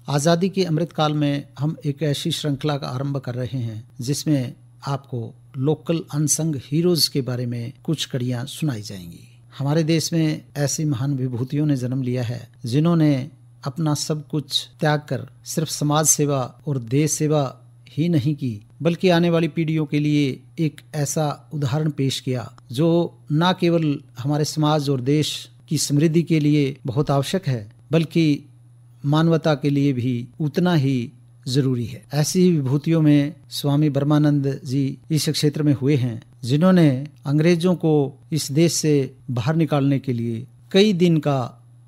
आज़ादी के अमृतकाल में हम एक ऐसी श्रृंखला का आरंभ कर रहे हैं जिसमें आपको लोकल अनसंग हीरोज के बारे में कुछ कड़ियां सुनाई जाएंगी। हमारे देश में ऐसी महान विभूतियों ने जन्म लिया है जिन्होंने अपना सब कुछ त्याग कर सिर्फ समाज सेवा और देश सेवा ही नहीं की बल्कि आने वाली पीढ़ियों के लिए एक ऐसा उदाहरण पेश किया जो न केवल हमारे समाज और देश की समृद्धि के लिए बहुत आवश्यक है बल्कि मानवता के लिए भी उतना ही जरूरी है। ऐसी ही विभूतियों में स्वामी ब्रह्मानंद जी इस क्षेत्र में हुए हैं जिन्होंने अंग्रेजों को इस देश से बाहर निकालने के लिए कई दिन का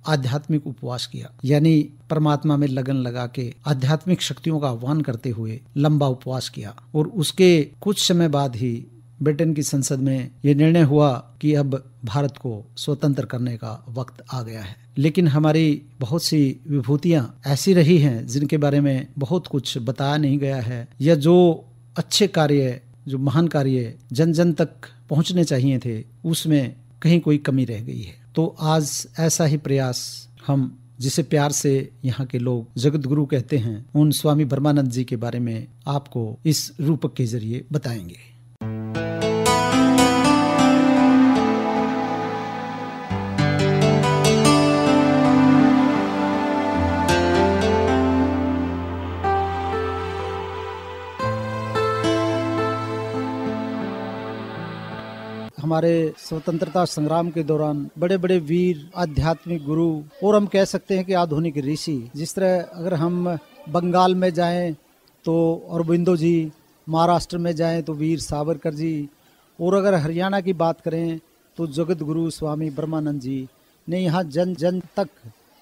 आध्यात्मिक उपवास किया, यानी परमात्मा में लगन लगा के आध्यात्मिक शक्तियों का आह्वान करते हुए लंबा उपवास किया। और उसके कुछ समय बाद ही ब्रिटेन की संसद में ये निर्णय हुआ कि अब भारत को स्वतंत्र करने का वक्त आ गया है। लेकिन हमारी बहुत सी विभूतियां ऐसी रही हैं जिनके बारे में बहुत कुछ बताया नहीं गया है, या जो अच्छे कार्य, जो महान कार्य जन जन तक पहुंचने चाहिए थे उसमें कहीं कोई कमी रह गई है। तो आज ऐसा ही प्रयास हम, जिसे प्यार से यहाँ के लोग जगत गुरु कहते हैं, उन स्वामी ब्रह्मानंद जी के बारे में आपको इस रूपक के जरिए बताएंगे। हमारे स्वतंत्रता संग्राम के दौरान बड़े बड़े वीर, आध्यात्मिक गुरु और हम कह सकते हैं कि आधुनिक ऋषि, जिस तरह अगर हम बंगाल में जाएं तो अरबिंदो जी, महाराष्ट्र में जाएं तो वीर सावरकर जी, और अगर हरियाणा की बात करें तो जगत गुरु स्वामी ब्रह्मानंद जी ने यहाँ जन जन तक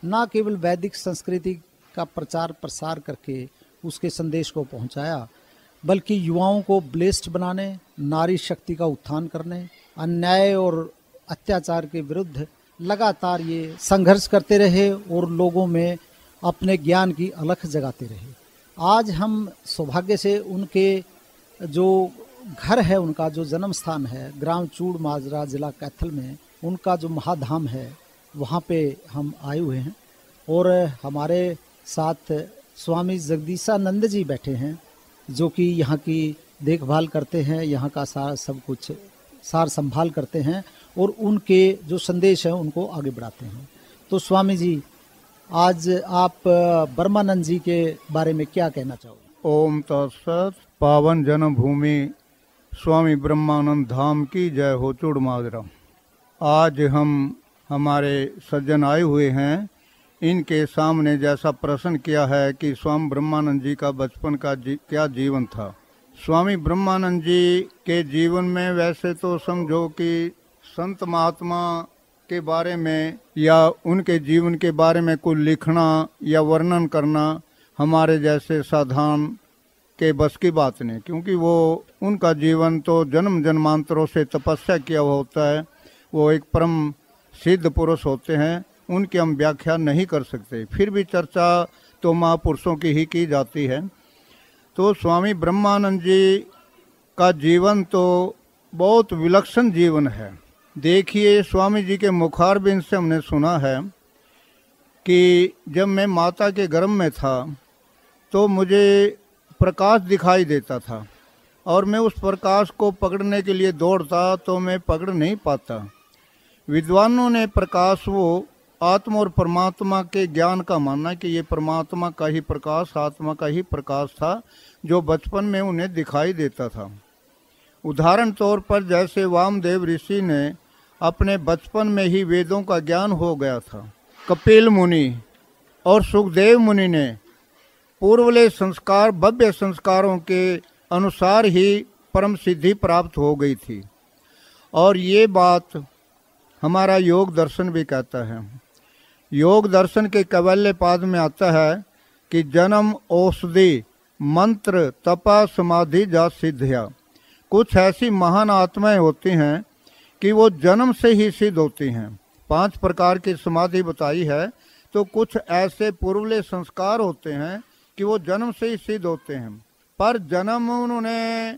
न केवल वैदिक संस्कृति का प्रचार प्रसार करके उसके संदेश को पहुँचाया बल्कि युवाओं को ब्लेस्ड बनाने, नारी शक्ति का उत्थान करने, अन्याय और अत्याचार के विरुद्ध लगातार ये संघर्ष करते रहे और लोगों में अपने ज्ञान की अलख जगाते रहे। आज हम सौभाग्य से उनके जो घर है, उनका जो जन्म स्थान है ग्राम चूड़ माजरा, जिला कैथल में उनका जो महाधाम है, वहाँ पे हम आए हुए हैं। और हमारे साथ स्वामी जगदीशानंद जी बैठे हैं जो कि यहाँ की देखभाल करते हैं, यहाँ का सब कुछ सार संभाल करते हैं और उनके जो संदेश हैं उनको आगे बढ़ाते हैं। तो स्वामी जी, आज आप ब्रह्मानंद जी के बारे में क्या कहना चाहोगे? ओम तत्सत। पावन जन्मभूमि स्वामी ब्रह्मानंद धाम की जय हो। चूड़ माजरा। आज हम हमारे सज्जन आए हुए हैं, इनके सामने जैसा प्रश्न किया है कि स्वामी ब्रह्मानंद जी का बचपन का क्या जीवन था। स्वामी ब्रह्मानंद जी के जीवन में वैसे तो समझो कि संत महात्मा के बारे में या उनके जीवन के बारे में कुछ लिखना या वर्णन करना हमारे जैसे साधारण के बस की बात नहीं, क्योंकि वो उनका जीवन तो जन्म जन्मांतरों से तपस्या किया हुआ होता है। वो एक परम सिद्ध पुरुष होते हैं, उनकी हम व्याख्या नहीं कर सकते, फिर भी चर्चा तो महापुरुषों की ही की जाती है। तो स्वामी ब्रह्मानंद जी का जीवन तो बहुत विलक्षण जीवन है। देखिए, स्वामी जी के मुखारबिंद से हमने सुना है कि जब मैं माता के गर्भ में था तो मुझे प्रकाश दिखाई देता था और मैं उस प्रकाश को पकड़ने के लिए दौड़ता तो मैं पकड़ नहीं पाता। विद्वानों ने प्रकाश वो आत्मा और परमात्मा के ज्ञान का मानना कि ये परमात्मा का ही प्रकाश, आत्मा का ही प्रकाश था जो बचपन में उन्हें दिखाई देता था। उदाहरण तौर पर जैसे वामदेव ऋषि ने अपने बचपन में ही वेदों का ज्ञान हो गया था, कपिल मुनि और सुखदेव मुनि ने पूर्वले संस्कार, भव्य संस्कारों के अनुसार ही परम सिद्धि प्राप्त हो गई थी। और ये बात हमारा योग दर्शन भी कहता है। योग दर्शन के कैवल्य पाद में आता है कि जन्म औषधि मंत्र तपा समाधि जा सिद्धिया। कुछ ऐसी महान आत्माएं होती हैं कि वो जन्म से ही सिद्ध होती हैं। 5 प्रकार की समाधि बताई है, तो कुछ ऐसे पूर्वले संस्कार होते हैं कि वो जन्म से ही सिद्ध होते हैं। पर जन्म उन्होंने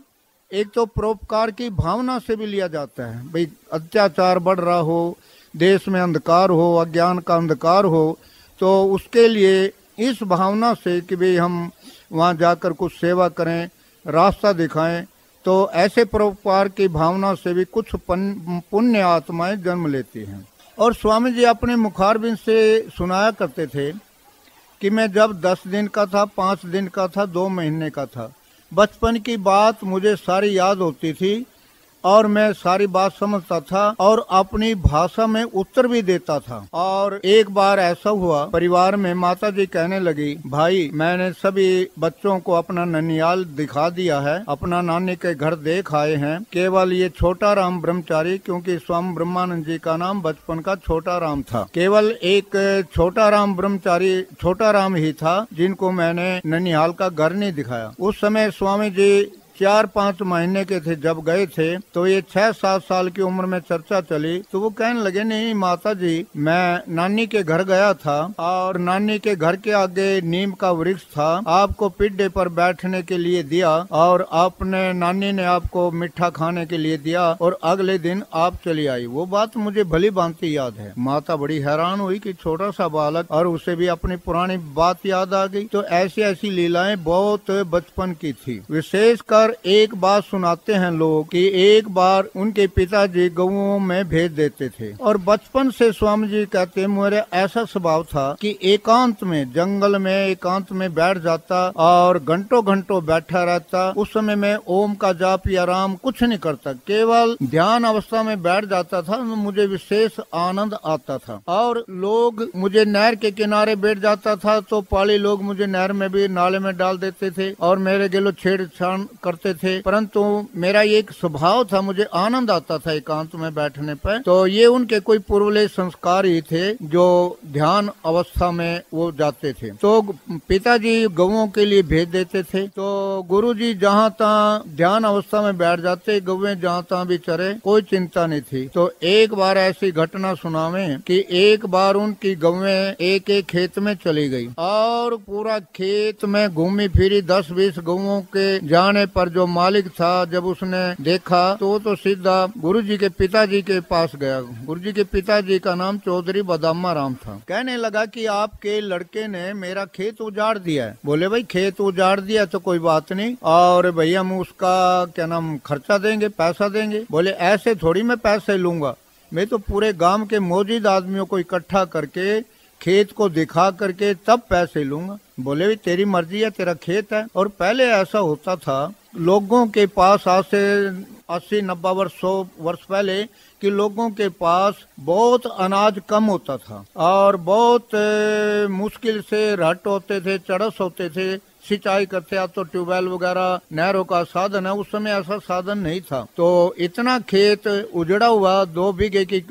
एक तो परोपकार की भावना से भी लिया जाता है, भाई अत्याचार बढ़ रहा हो, देश में अंधकार हो, अज्ञान का अंधकार हो, तो उसके लिए इस भावना से कि भाई हम वहाँ जाकर कुछ सेवा करें, रास्ता दिखाएं, तो ऐसे परोपकार की भावना से भी कुछ पुण्य आत्माएं जन्म लेती हैं। और स्वामी जी अपने मुखारबिंद से सुनाया करते थे कि मैं जब 10 दिन का था, 5 दिन का था, 2 महीने का था, बचपन की बात मुझे सारी याद होती थी और मैं सारी बात समझता था और अपनी भाषा में उत्तर भी देता था। और एक बार ऐसा हुआ, परिवार में माता जी कहने लगी, भाई मैंने सभी बच्चों को अपना ननियाल दिखा दिया है, अपना नानी के घर देख आए हैं, केवल ये छोटा राम ब्रह्मचारी, क्योंकि स्वामी ब्रह्मानंद जी का नाम बचपन का छोटा राम था, केवल एक छोटा राम ब्रह्मचारी छोटा राम ही था जिनको मैंने ननिहाल का घर नहीं दिखाया। उस समय स्वामी जी 4-5 महीने के थे जब गए थे, तो ये 6-7 साल की उम्र में चर्चा चली, तो वो कहने लगे, नहीं माता जी मैं नानी के घर गया था और नानी के घर के आगे नीम का वृक्ष था, आपको पिड्डे पर बैठने के लिए दिया और आपने नानी ने आपको मीठा खाने के लिए दिया और अगले दिन आप चली आई। वो बात मुझे भली भांति याद है। माता बड़ी हैरान हुई कि छोटा सा बालक और उसे भी अपनी पुरानी बात याद आ गई। तो ऐसी ऐसी लीलाएं बहुत बचपन की थी। विशेषकर एक बात सुनाते हैं लोग कि एक बार उनके पिताजी गऊओं में भेज देते थे और बचपन से स्वामी जी कहते मेरा ऐसा स्वभाव था कि एकांत में, जंगल में एकांत में बैठ जाता और घंटों घंटों बैठा रहता। उस समय मैं ओम का जाप या राम कुछ नहीं करता, केवल ध्यान अवस्था में बैठ जाता था। मुझे विशेष आनंद आता था और लोग मुझे नहर के किनारे बैठ जाता था तो पाली लोग मुझे नहर में भी नाले में डाल देते थे और मेरे गिलो छेड़छाड़ करते थे, परंतु मेरा एक स्वभाव था, मुझे आनंद आता था एकांत में बैठने पर। तो ये उनके कोई पूर्वले संस्कार ही थे जो ध्यान अवस्था में वो जाते थे। तो पिताजी गौओं के लिए भेज देते थे, तो गुरुजी जहाँ तहाँ ध्यान अवस्था में बैठ जाते, गौएं जहाँ तहाँ भी चरे, कोई चिंता नहीं थी। तो एक बार ऐसी घटना सुनावे कि एक बार उनकी गौएं एक एक खेत में चली गई और पूरा खेत में घूमी फिरी। 10-20 गौओं के जाने पर जो मालिक था जब उसने देखा तो सीधा गुरुजी के पिताजी के पास गया। गुरुजी के पिताजी का नाम चौधरी बदामा राम था। कहने लगा कि आपके लड़के ने मेरा खेत उजाड़ दिया है। बोले भाई खेत उजाड़ दिया तो कोई बात नहीं, और भैया हम उसका क्या नाम खर्चा देंगे, पैसा देंगे। बोले ऐसे थोड़ी मैं पैसे लूंगा, मैं तो पूरे गांव के मौजूद आदमियों को इकट्ठा करके खेत को दिखा करके तब पैसे लूंगा। बोले भी तेरी मर्जी है, तेरा खेत है। और पहले ऐसा होता था लोगों के पास, आज से 80-90 वर्ष 100 वर्ष पहले, कि लोगों के पास बहुत अनाज कम होता था और बहुत मुश्किल से रट होते थे, चरस होते थे, सिंचाई करते। अब तो ट्यूबवेल वगैरह नहरों का साधन है, उस समय ऐसा साधन नहीं था। तो इतना खेत उजड़ा हुआ, 2 बीघे की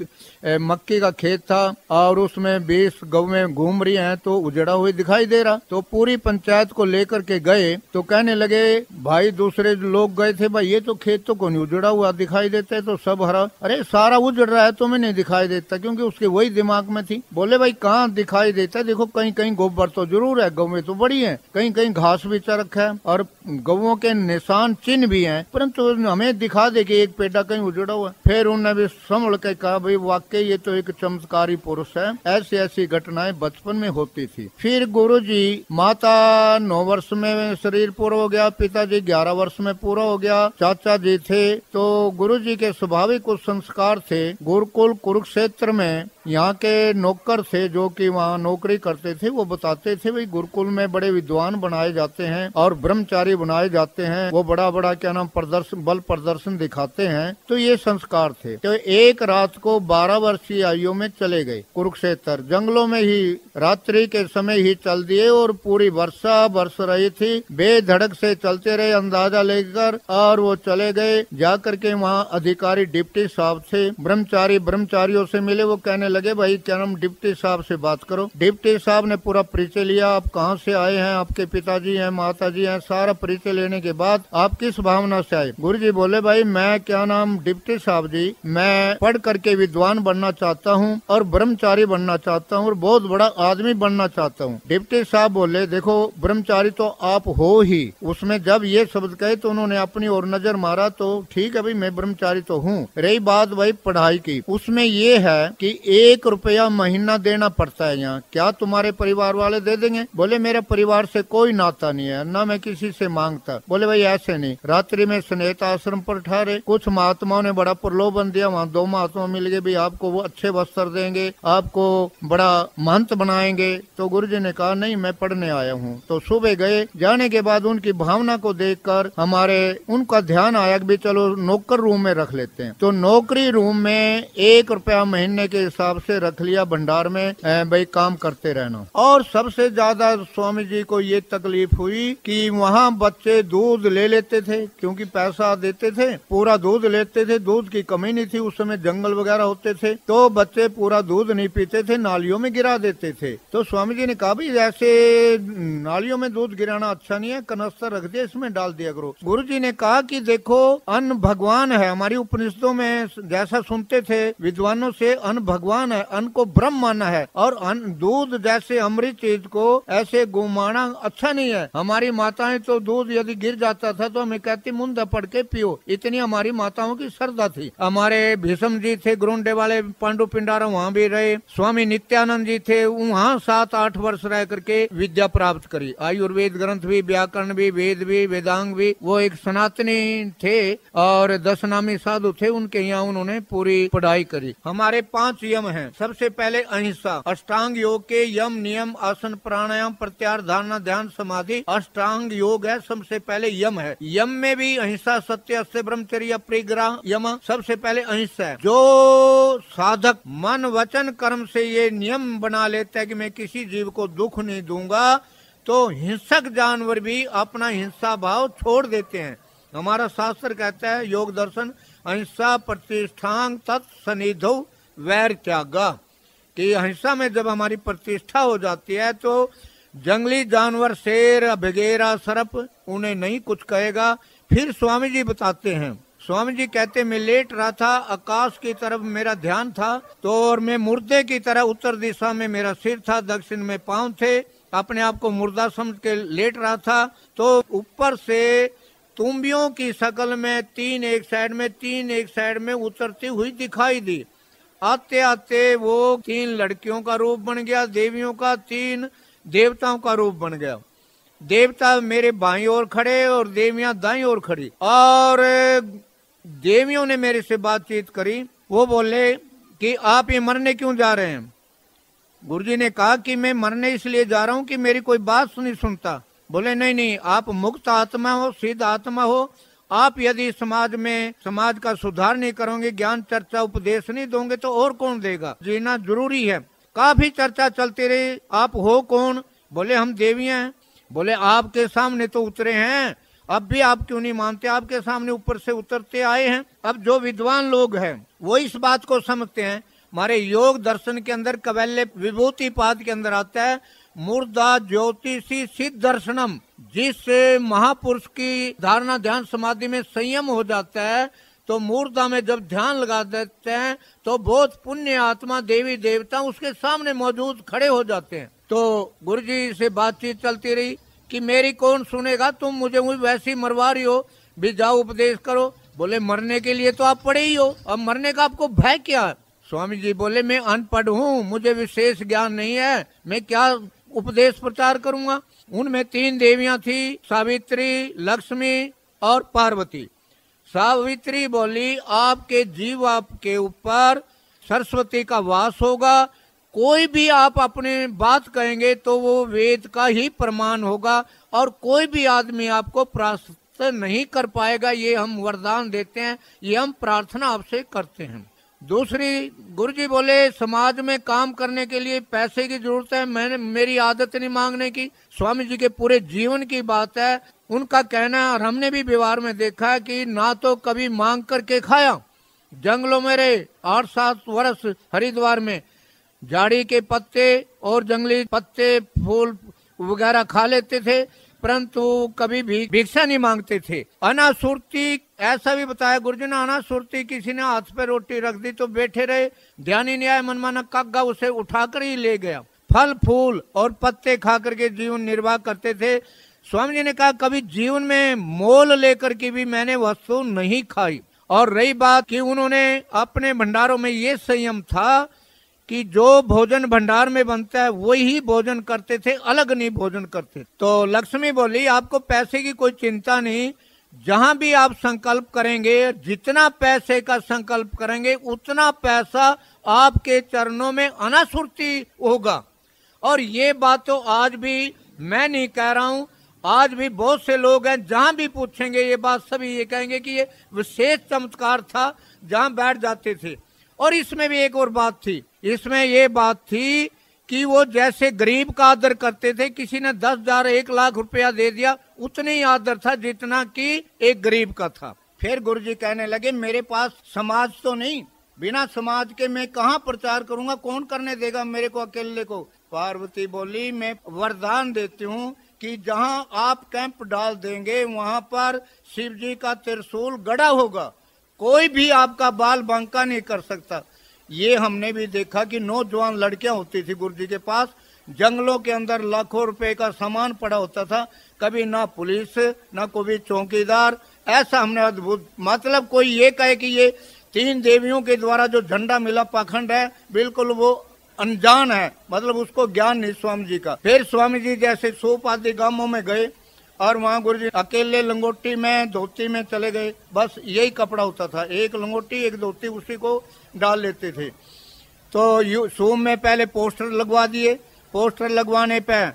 मक्की का खेत था और उसमें 20 गौएं घूम रही हैं, तो उजड़ा हुआ दिखाई दे रहा। तो पूरी पंचायत को लेकर के गए तो कहने लगे, भाई दूसरे लोग गए थे, भाई ये तो खेत तो कोई उजड़ा हुआ दिखाई देता है, तो सब हरा, अरे सारा उजड़ रहा है तो मैं नहीं दिखाई देता, क्योंकि उसके वही दिमाग में थी। बोले भाई कहाँ दिखाई देता है, देखो कहीं कहीं गोबर तो जरूर है, गौएं तो बड़ी है, कहीं कहीं घास भी रखा है और गौओं के निशान चिन्ह भी हैं, परंतु हमें दिखा दे कि एक पेड़ा कहीं उजड़ा हुआ। फिर उन्होंने भी संभल के कहा, भाई वाकई ये तो एक चमत्कारी पुरुष है। ऐसी ऐसी घटनाएं बचपन में होती थी। फिर गुरुजी, माता 9 वर्ष में शरीर पूरा हो गया, पिताजी 11 वर्ष में पूरा हो गया, चाचा जी थे। तो गुरुजी के स्वाभाविक कुछ संस्कार थे। गुरुकुल कुरुक्षेत्र में यहाँ के नौकर थे जो कि वहाँ नौकरी करते थे, वो बताते थे भाई गुरुकुल में बड़े विद्वान बनाए जाते हैं और ब्रह्मचारी बनाए जाते हैं, वो बड़ा बड़ा क्या नाम प्रदर्शन, बल प्रदर्शन दिखाते हैं। तो ये संस्कार थे। तो एक रात को 12 वर्षीय आयु में चले गए कुरुक्षेत्र, जंगलों में ही रात्रि के समय ही चल दिए और पूरी वर्षा बरस रही थी, बेधड़क से चलते रहे अंदाजा लेकर, और वो चले गए। जाकर के वहाँ अधिकारी डिप्टी साहब थे, ब्रह्मचारियों से मिले। वो कहने लगे, भाई क्या नाम डिप्टी साहब से बात करो। डिप्टी साहब ने पूरा परिचय लिया, आप कहाँ से आए हैं, आपके पिताजी हैं, माताजी हैं, सारा परिचय लेने के बाद आप किस भावना से आए। गुरुजी बोले, भाई मैं क्या नाम डिप्टी साहब जी, मैं पढ़ करके विद्वान बनना चाहता हूँ और ब्रह्मचारी बनना चाहता हूँ और बहुत बड़ा आदमी बनना चाहता हूँ। डिप्टी साहब बोले, देखो ब्रह्मचारी तो आप हो ही। उसमें जब ये शब्द कहे तो उन्होंने अपनी ओर नजर मारा, तो ठीक है भाई मैं ब्रह्मचारी तो हूँ। रही बात भाई पढ़ाई की, उसमें ये है कि 1 रुपया महीना देना पड़ता है यहाँ, क्या तुम्हारे परिवार वाले दे देंगे? बोले मेरे परिवार से कोई नाता नहीं है, ना मैं किसी से मांगता। बोले भाई ऐसे नहीं। रात्रि में स्नेहित आश्रम पर ठहरे, कुछ महात्माओं ने बड़ा प्रलोभन दिया, वहाँ 2 महात्मा मिल गए, भी आपको वो अच्छे वस्त्र देंगे, आपको बड़ा महंत बनाएंगे। तो गुरुजी ने कहा नहीं, मैं पढ़ने आया हूँ। तो सुबह गए, जाने के बाद उनकी भावना को देखकर हमारे उनका ध्यान आया कि चलो नौकर रूम में रख लेते हैं। तो नौकरी रूम में 1 रुपया महीने के हिसाब से रख लिया भंडार में, भाई काम करते रहना। और सबसे ज्यादा स्वामी जी को ये तकलीफ हुई कि वहाँ बच्चे दूध ले लेते थे, क्योंकि पैसा देते थे, पूरा दूध लेते थे, दूध की कमी नहीं थी, उस समय जंगल वगैरह होते थे, तो बच्चे पूरा दूध नहीं पीते थे, नालियों में गिरा देते थे। तो स्वामी जी ने कहा भाई ऐसे नालियों में दूध गिराना अच्छा नहीं है, कनस्तर रख दिया, इसमें डाल दिया करो। गुरु जी ने कहा कि देखो अन्न भगवान है, हमारी उपनिषदों में जैसा सुनते थे विद्वानों से, अन्न भगवान है, अन्न को ब्रह्म माना है, और अन्न दूध जैसे अमृत चीज को ऐसे गुमाना अच्छा नहीं है। हमारी माताएं तो दूध यदि गिर जाता था तो हमें कहती मुंह पड़ के पियो, इतनी हमारी माताओं की श्रद्धा थी। हमारे भीष्म जी थे ग्रोंडे वाले, पांडु पिंडारा वहाँ भी रहे, स्वामी नित्यानंद जी थे, वहाँ 7-8 वर्ष रह करके विद्या प्राप्त करी। आयुर्वेद ग्रंथ भी, व्याकरण भी, वेद भी, वेदांग भी, वो एक सनातनी थे और 10 नामी साधु थे, उनके यहाँ उन्होंने पूरी पढ़ाई करी। हमारे 5 यम हैं। सबसे पहले अहिंसा, अष्टांग योग के यम, नियम, आसन, प्राणायाम, प्रत्याहार, धारणा, ध्यान, समाधि अष्टांग योग है, सबसे पहले यम है। यम में भी अहिंसा, सत्य, अस्त्य, ब्रह्मचर्य, परिग्रह यम सबसे पहले अहिंसा है। जो साधक मन वचन कर्म से ये नियम बना लेता है कि मैं किसी जीव को दुख नहीं दूंगा, तो हिंसक जानवर भी अपना हिंसा भाव छोड़ देते हैं। हमारा शास्त्र कहता है योग दर्शन, अहिंसा प्रतिष्ठांग तत्सनिधौ वैर त्यागा, कि अहिंसा में जब हमारी प्रतिष्ठा हो जाती है तो जंगली जानवर, शेर, बघेरा, सर्प उन्हें नहीं कुछ कहेगा। फिर स्वामी जी बताते हैं, स्वामी जी कहते मैं लेट रहा था, आकाश की तरफ मेरा ध्यान था, तो और मैं मुर्दे की तरह उत्तर दिशा में मेरा सिर था, दक्षिण में पांव थे, अपने आप को मुर्दा समझ के लेट रहा था। तो ऊपर से तुम्बियों की शक्ल में 3 एक साइड में, 3 एक साइड में उतरती हुई दिखाई दी। आते आते वो 3 लड़कियों का रूप बन गया, देवियों का, 3 देवताओं का रूप बन गया। देवता मेरे बाईं ओर खड़े और देवियां दाईं ओर खड़ी, और देवियों ने मेरे से बातचीत करी। वो बोले कि आप ये मरने क्यों जा रहे हैं? गुरुजी ने कहा कि मैं मरने इसलिए जा रहा हूँ कि मेरी कोई बात नहीं सुनता। बोले नहीं नहीं, आप मुक्त आत्मा हो, सिद्ध आत्मा हो, आप यदि समाज में समाज का सुधार नहीं करोगे, ज्ञान चर्चा उपदेश नहीं दोगे तो और कौन देगा? जीना जरूरी है। काफी चर्चा चलती रही, आप हो कौन? बोले हम देवियां हैं। बोले आपके सामने तो उतरे हैं, अब भी आप क्यों नहीं मानते? आपके सामने ऊपर से उतरते आए हैं। अब जो विद्वान लोग हैं वो इस बात को समझते हैं। हमारे योग दर्शन के अंदर कवैल्य विभूति पाद के अंदर आता है मूर्धा ज्योतिषी सिद्ध दर्शनम, जिस महापुरुष की धारणा ध्यान समाधि में संयम हो जाता है, तो मूर्धा में जब ध्यान लगा देते हैं तो बहुत पुण्य आत्मा, देवी देवता उसके सामने मौजूद खड़े हो जाते हैं। तो गुरुजी से बातचीत चलती रही कि मेरी कौन सुनेगा, तुम मुझे वैसी मरवा रही हो, भी जाओ उपदेश करो। बोले मरने के लिए तो आप पढ़े ही हो, अब मरने का आपको भय क्या है? स्वामी जी बोले मैं अनपढ़ हूँ, मुझे विशेष ज्ञान नहीं है, मैं क्या उपदेश प्रचार करूंगा। उनमें 3 देवियां थी, सावित्री, लक्ष्मी और पार्वती। सावित्री बोली आपके जीव आपके ऊपर सरस्वती का वास होगा, कोई भी आप अपने बात कहेंगे तो वो वेद का ही प्रमाण होगा, और कोई भी आदमी आपको परास्त नहीं कर पाएगा। ये हम वरदान देते हैं, ये हम प्रार्थना आपसे करते हैं। दूसरी, गुरुजी बोले समाज में काम करने के लिए पैसे की जरूरत है, मेरी आदत नहीं मांगने की। स्वामी जी के पूरे जीवन की बात है, उनका कहना है, और हमने भी व्यवहार में देखा है कि ना तो कभी मांग करके खाया। जंगलों में रहे 8-7 वर्ष, हरिद्वार में झाड़ी के पत्ते और जंगली पत्ते फूल वगैरह खा लेते थे, परंतु कभी भी भिक्षा नहीं मांगते थे। अनासुरती, ऐसा भी बताया गुरुजी ने, अनासुरती किसी ने हाथ पे रोटी रख दी तो बैठे रहे, ध्यान ही नहीं आया, मनमाना कागा उसे उठाकर ही ले गया। फल फूल और पत्ते खा करके जीवन निर्वाह करते थे। स्वामी जी ने कहा कभी जीवन में मोल लेकर के भी मैंने वस्तु नहीं खाई। और रही बात कि उन्होंने अपने भंडारों में ये संयम था कि जो भोजन भंडार में बनता है वही भोजन करते थे, अलग नहीं भोजन करते। तो लक्ष्मी बोली आपको पैसे की कोई चिंता नहीं, जहां भी आप संकल्प करेंगे, जितना पैसे का संकल्प करेंगे उतना पैसा आपके चरणों में अनासुरती होगा। और ये बात तो आज भी मैं नहीं कह रहा हूं, आज भी बहुत से लोग हैं जहां भी पूछेंगे ये बात सभी ये कहेंगे कि ये विशेष चमत्कार था, जहां बैठ जाते थे। और इसमें भी एक और बात थी, इसमें ये बात थी कि वो जैसे गरीब का आदर करते थे, किसी ने 10,000 1 लाख रुपया दे दिया, उतने ही आदर था जितना कि एक गरीब का था। फिर गुरुजी कहने लगे मेरे पास समाज तो नहीं, बिना समाज के मैं कहाँ प्रचार करूंगा, कौन करने देगा मेरे को अकेले को। पार्वती बोली मैं वरदान देती हूँ कि जहाँ आप कैंप डाल देंगे वहां पर शिव जी का त्रिशूल गड़ा होगा, कोई भी आपका बाल बांका नहीं कर सकता। ये हमने भी देखा कि नौजवान लड़कियां होती थी गुरुजी के पास, जंगलों के अंदर लाखों रुपए का सामान पड़ा होता था, कभी ना पुलिस ना कोई चौकीदार, ऐसा हमने अद्भुत, मतलब कोई ये कहे कि ये 3 देवियों के द्वारा जो झंडा मिला पाखंड है, बिल्कुल वो अनजान है, मतलब उसको ज्ञान नहीं स्वामी जी का। फिर स्वामी जी जैसे सोप आदि गांवों में गए और वहाँ गुरुजी अकेले लंगोटी में धोती में चले गए, बस यही कपड़ा होता था, एक लंगोटी एक धोती, उसी को डाल लेते थे। तो सूम में पहले पोस्टर लगवा दिए, पोस्टर लगवाने पे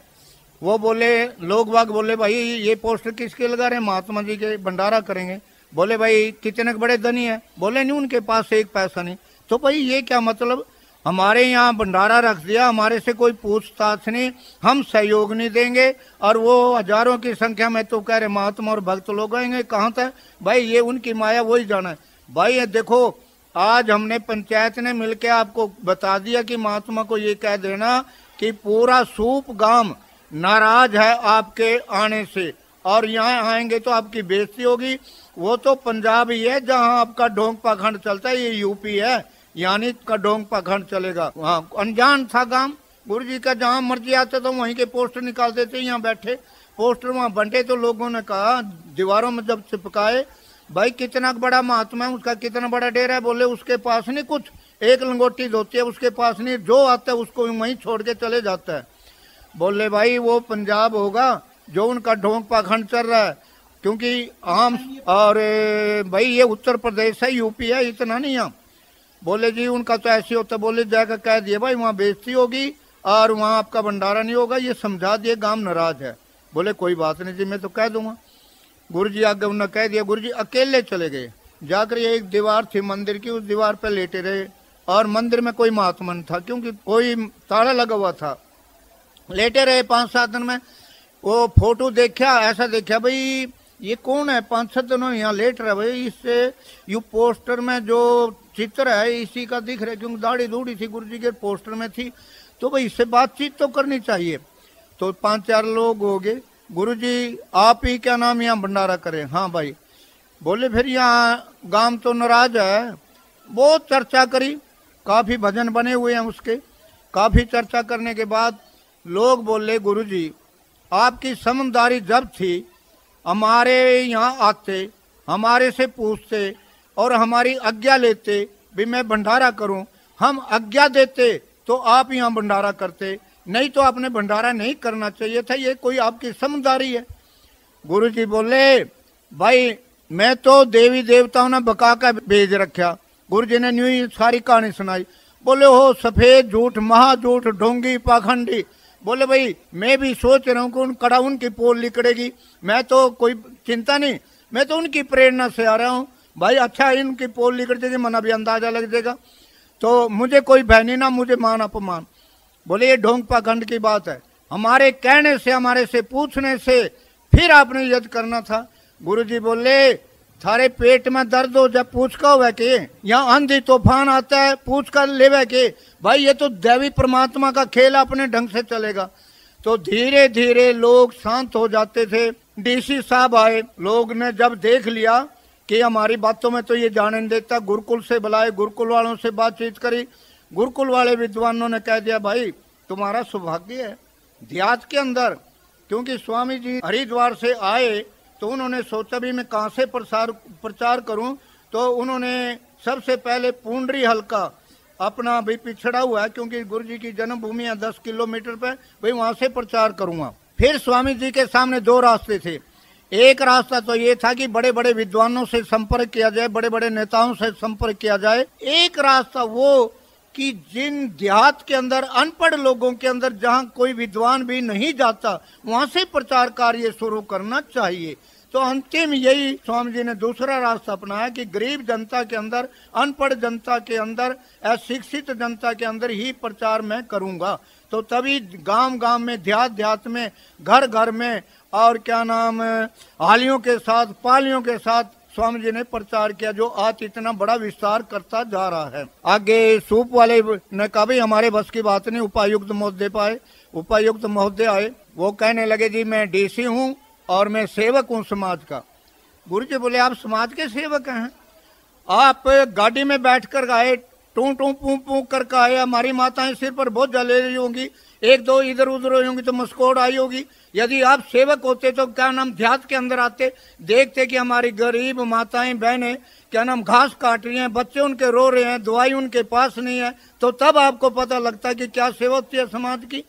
वो बोले, लोग बाग बोले भाई ये पोस्टर किसके लगा रहे हैं, महात्मा जी के भंडारा करेंगे। बोले भाई कितने बड़े धनी है, बोले नहीं उनके पास एक पैसा नहीं। तो भाई ये क्या मतलब, हमारे यहाँ भंडारा रख दिया, हमारे से कोई पूछताछ नहीं, हम सहयोग नहीं देंगे, और वो हजारों की संख्या में तो कह रहे महात्मा और भक्त लोग आएंगे, कहाँ तक भाई ये उनकी माया वही जाना है। भाई ये देखो आज हमने पंचायत ने मिलकर आपको बता दिया कि महात्मा को ये कह देना कि पूरा सूप गांव नाराज है आपके आने से, और यहाँ आएंगे तो आपकी बेइज्जती होगी। वो तो पंजाब ही है जहाँ आपका ढोंग पाखंड चलता है, ये यूपी है यानी का ढोंग पाखंड चलेगा। वहाँ अनजान था गांव, गुरु जी का जहाँ मर्जी आता तो वहीं के पोस्टर निकाल देते, यहाँ बैठे पोस्टर वहाँ बंटे। तो लोगों ने कहा दीवारों में जब चिपकाए, भाई कितना बड़ा महात्मा है, उसका कितना बड़ा डेरा है। बोले उसके पास नहीं कुछ, एक लंगोटी धोती है उसके पास नहीं, जो आता है उसको वहीं छोड़ के चले जाता है। बोले भाई वो पंजाब होगा जो उनका ढोंग पाखंड चल रहा है, क्योंकि आम और भाई ये उत्तर प्रदेश है, यूपी है, इतना नहीं है। बोले जी उनका तो ऐसे होता। बोले जाकर कह दिए भाई वहाँ बेइज्जती होगी और वहाँ आपका भंडारा नहीं होगा, ये समझा दिए, गांव नाराज है। बोले कोई बात नहीं जी मैं तो कह दूंगा। गुरुजी आगे उन्होंने कह दिया। गुरुजी अकेले चले गए, जाकर ये एक दीवार थी मंदिर की, उस दीवार पर लेटे रहे, और मंदिर में कोई महात्मा नहीं था क्योंकि कोई ताला लगा हुआ था। लेटे रहे 5-7 दिन में, वो फोटो देखा, ऐसा देखा भाई ये कौन है, 5-7 दिनों यहाँ लेट रहा भाई, इससे यू पोस्टर में जो चित्र है इसी का दिख रहा है, क्योंकि दाढ़ी दूढ़ी थी गुरुजी के पोस्टर में थी, तो भाई इससे बातचीत तो करनी चाहिए। तो 5-4 लोग हो गए, गुरुजी आप ही क्या नाम यहाँ भंडारा करें। हाँ भाई। बोले फिर यहाँ गांव तो नाराज है। बहुत चर्चा करी, काफी भजन बने हुए हैं उसके। काफी चर्चा करने के बाद लोग बोले गुरुजी आपकी समझदारी जब थी, हमारे यहाँ आते, हमारे से पूछते और हमारी आज्ञा लेते भी मैं भंडारा करूं, हम आज्ञा देते तो आप यहाँ भंडारा करते, नहीं तो आपने भंडारा नहीं करना चाहिए था, ये कोई आपकी समझदारी है। गुरुजी बोले भाई मैं तो देवी देवताओं ने बका कर भेज रखा। गुरुजी ने न्यू ही सारी कहानी सुनाई। बोले हो सफेद झूठ, महाझूठ, ढोंगी, पाखंडी। बोले भाई मैं भी सोच रहा हूँ कि उन कड़ा उनकी पोल निकलेगी, मैं तो कोई चिंता नहीं, मैं तो उनकी प्रेरणा से आ रहा हूँ। भाई अच्छा इनकी पोल निकल जाएगी, मना भी अंदाजा लग जाएगा, तो मुझे कोई भय नहीं, ना मुझे मान अपमान। बोले ये ढोंग पाखंड की बात है, हमारे कहने से, हमारे से पूछने से फिर आपने यज्ञ करना था। गुरुजी बोले थारे पेट में दर्द हो जब पूछ का हुआ के, यहाँ आंधी तूफान आता है पूछ कर लेवे के, भाई ये तो देवी परमात्मा का खेल अपने ढंग से चलेगा। तो धीरे धीरे लोग शांत हो जाते थे। डीसी साहब आए, लोग ने जब देख लिया कि हमारी बातों में तो ये जाने नहीं देता, गुरुकुल से बुलाए, गुरुकुल वालों से बातचीत करी। गुरुकुल वाले विद्वानों ने कह दिया भाई तुम्हारा सौभाग्य है देहात के अंदर, क्योंकि स्वामी जी हरिद्वार से आए तो उन्होंने सोचा भी मैं कहाँ से प्रचार करूं, तो उन्होंने सबसे पहले पुंडरी हल्का अपना भाई पिछड़ा हुआ है, क्योंकि गुरु जी की जन्मभूमि है 10 किलोमीटर पे, भाई वहां से प्रचार करूंगा। फिर स्वामी जी के सामने दो रास्ते थे। एक रास्ता तो ये था कि बड़े बड़े विद्वानों से संपर्क किया जाए, बड़े बड़े नेताओं से संपर्क किया जाए। एक रास्ता वो कि जिन देहात के अंदर, अनपढ़ लोगों के अंदर, जहां कोई विद्वान भी नहीं जाता, वहां से प्रचार कार्य शुरू करना चाहिए। तो अंतिम यही स्वामी जी ने दूसरा रास्ता अपनाया कि गरीब जनता के अंदर, अनपढ़ जनता के अंदर, अशिक्षित जनता के अंदर ही प्रचार मैं करूंगा। तो तभी गांव गांव में, देहात देहात में, घर घर में, और क्या नाम, हालियों के साथ, पालियों के साथ स्वामी जी ने प्रचार किया, जो आज इतना बड़ा विस्तार करता जा रहा है। आगे सूप वाले ने कहा भाई हमारे बस की बात नहीं, उपायुक्त महोदय पाए, उपायुक्त महोदय आए, वो कहने लगे जी मैं डीसी हूँ और मैं सेवक हूँ समाज का। गुरु जी बोले आप समाज के सेवक हैं? आप गाड़ी में बैठ कर आए, टू टू पू पू करके आए, हमारी माताएं सिर पर बोझ ले रही होंगी, एक दो इधर उधर हुई होंगी तो मुस्कोड़ आई होगी। यदि आप सेवक होते तो क्या नाम देहात के अंदर आते, देखते कि हमारी गरीब माताएं बहनें क्या नाम घास काट रही हैं, बच्चे उनके रो रहे हैं, दवाई उनके पास नहीं है, तो तब आपको पता लगता है कि क्या सेवा होती है समाज की।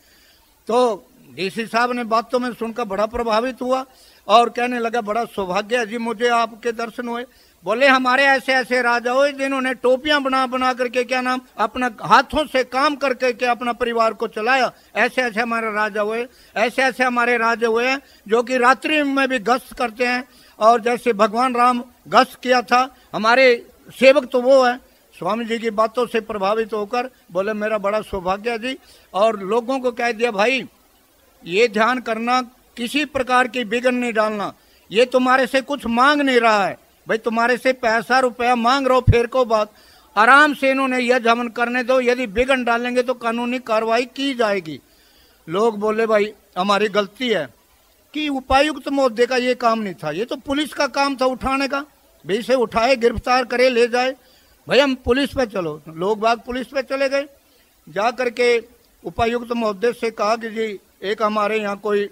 तो डीसी साहब ने बातों में सुनकर बड़ा प्रभावित हुआ और कहने लगा बड़ा सौभाग्य है जी मुझे आपके दर्शन हुए। बोले हमारे ऐसे ऐसे राजा हुए जिन्होंने टोपियां बना बना करके क्या नाम अपना हाथों से काम करके के अपना परिवार को चलाया, ऐसे ऐसे हमारे राजा हुए, ऐसे ऐसे हमारे राजा हुए हैं जो कि रात्रि में भी गश्त करते हैं, और जैसे भगवान राम गश्त किया था, हमारे सेवक तो वो है। स्वामी जी की बातों से प्रभावित होकर बोले मेरा बड़ा सौभाग्य है जी, और लोगों को कह दिया भाई ये ध्यान करना, किसी प्रकार की बिगन नहीं डालना, ये तुम्हारे से कुछ मांग नहीं रहा है, भाई तुम्हारे से पैसा रुपया मांग रहा हो फिर को बात, आराम से इन्होंने यज्ञ हवन करने दो, यदि बिगन डालेंगे तो कानूनी कार्रवाई की जाएगी। लोग बोले भाई हमारी गलती है कि उपायुक्त महोदय का ये काम नहीं था, ये तो पुलिस का काम था उठाने का, भाई इसे उठाए, गिरफ्तार करे, ले जाए, भाई हम पुलिस पे चलो। लोग बाग पुलिस पे चले गए, जा करके उपायुक्त महोदय से कहा कि जी एक हमारे यहाँ कोई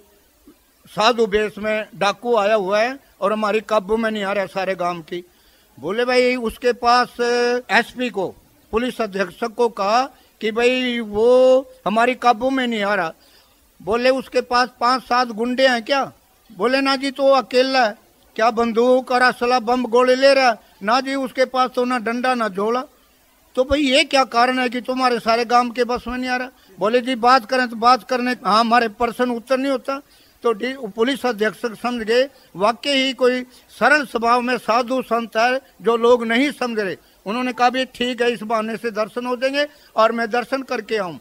साधु बेस में डाकू आया हुआ है और हमारी काबू में नहीं आ रहा सारे गांव की। बोले भाई उसके पास एसपी को, पुलिस अधीक्षक को कहा कि भाई वो हमारी काबू में नहीं आ रहा। बोले उसके पास 5-7 गुंडे हैं क्या? बोले ना जी तो अकेला है। क्या बंदूक और असला बम गोले ले रहा? ना जी उसके पास तो ना डंडा ना झोला। तो भाई ये क्या कारण है कि तुम्हारे सारे गांव के बस में नहीं आ रहा? बोले जी बात करें तो बात करने, हाँ हमारे पर्सन उत्तर नहीं होता। तो पुलिस अधीक्षक समझ गए वाकई ही कोई सरल स्वभाव में साधु संत है जो लोग नहीं समझ रहे। उन्होंने कहा भी ठीक है, इस बहाने से दर्शन हो जाएंगे और मैं दर्शन करके आऊं।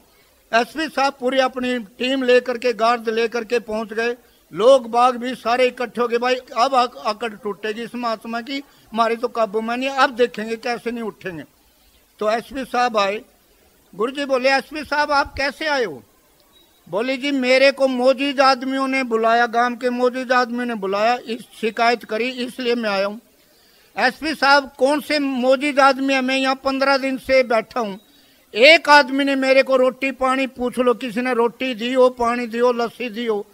एसपी साहब पूरी अपनी टीम लेकर के, गार्ड लेकर के पहुंच गए। लोग बाग भी सारे इकट्ठे हो गए, भाई अब अकड़ टूटेगी इस महात्मा की, हमारी तो काबू में नहीं, अब देखेंगे कैसे नहीं उठेंगे। तो एसपी साहब आए। गुरुजी बोले एसपी साहब आप कैसे आए हो? बोले जी मेरे को मौजूद आदमियों ने बुलाया, गांव के मौजूद आदमियों ने बुलाया, इस शिकायत करी इसलिए मैं आया हूँ। एसपी साहब कौन से मौजूद आदमी है? मैं यहाँ 15 दिन से बैठा हूँ, एक आदमी ने मेरे को रोटी पानी पूछ लो, किसी ने रोटी दी हो, पानी दी हो, लस्सी दी हो,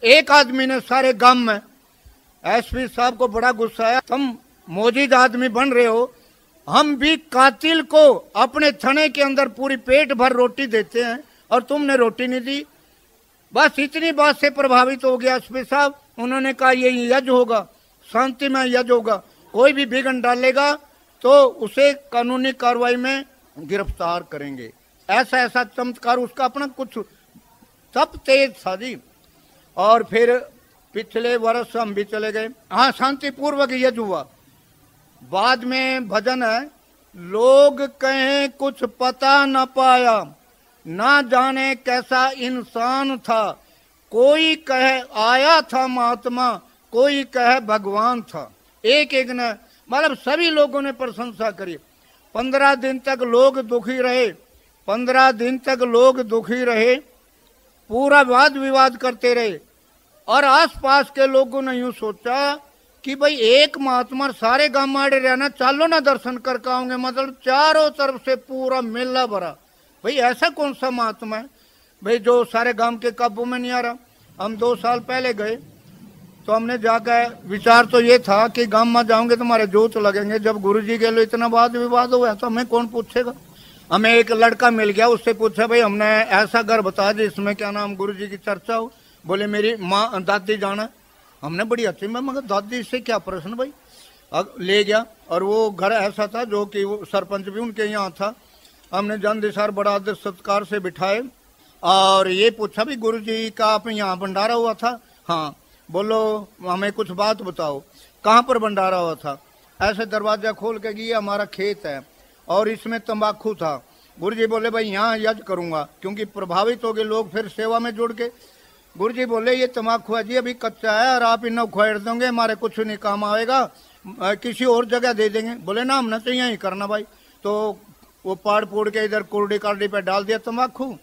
एक आदमी ने सारे गांव में। एसपी साहब को बड़ा गुस्सा आया, तुम मौजूद आदमी बन रहे हो, हम भी कातिल को अपने थने के अंदर पूरी पेट भर रोटी देते हैं और तुमने रोटी नहीं दी। बस इतनी बात से प्रभावित हो गया एसपी साहब। उन्होंने कहा ये यज्ञ होगा, शांतिमय यज्ञ होगा, कोई भी विघ्न डालेगा तो उसे कानूनी कार्रवाई में गिरफ्तार करेंगे। ऐसा ऐसा चमत्कार उसका अपना कुछ सब तेज था जी। और फिर पिछले वर्ष हम भी चले गए, हाँ शांतिपूर्वक यज्ञ हुआ। बाद में भजन है, लोग कहें कुछ पता न पाया, ना जाने कैसा इंसान था, कोई कहे आया था महात्मा, कोई कहे भगवान था। एक एक ने, मतलब सभी लोगों ने प्रशंसा करी। 15 दिन तक लोग दुखी रहे, 15 दिन तक लोग दुखी रहे, पूरा वाद विवाद करते रहे। और आसपास के लोगों ने यूं सोचा कि भाई एक महात्मा सारे गांव में रहना, चलो ना दर्शन करके आओगे। मतलब चारों तरफ से पूरा मेला भरा। भाई ऐसा कौन सा महात्मा है भाई जो सारे गांव के काबू में नहीं आ रहा? हम 2 साल पहले गए तो हमने जाकर, विचार तो ये था कि गांव में जाओगे तुम्हारे जोत लगेंगे। जब गुरुजी के लिए इतना वाद विवाद हुआ तो हमें कौन पूछेगा। हमें एक लड़का मिल गया, उससे पूछा भाई हमने ऐसा घर बता जिसमें क्या नाम गुरु जी की चर्चा हो। बोले मेरी माँ दादी जाना। हमने बड़ी अच्छी में मगर दादी से क्या प्रश्न भाई। ले गया और वो घर ऐसा था जो कि वो सरपंच भी उनके यहाँ था। हमने जन दिशार बड़ा आदर सत्कार से बिठाए और ये पूछा भी गुरु जी का आप यहाँ भंडारा हुआ था। हाँ। बोलो हमें कुछ बात बताओ, कहाँ पर भंडारा हुआ था। ऐसे दरवाजा खोल के गया, हमारा खेत है और इसमें तंबाकू था। गुरु जी बोले भाई यहाँ यज्ञ करूंगा, क्योंकि प्रभावित हो गए लोग फिर सेवा में जुड़ के। गुरु जी बोले ये तंबाकू है जी, अभी कच्चा है और आप इन्हें उखाड़ दोगे, हमारे कुछ नहीं काम आएगा, किसी और जगह दे देंगे। बोले ना हमने तो यहीं करना भाई। तो वो पाड़ पोड़ के इधर कुर्डी कार्डी पे डाल दिया तंबाकू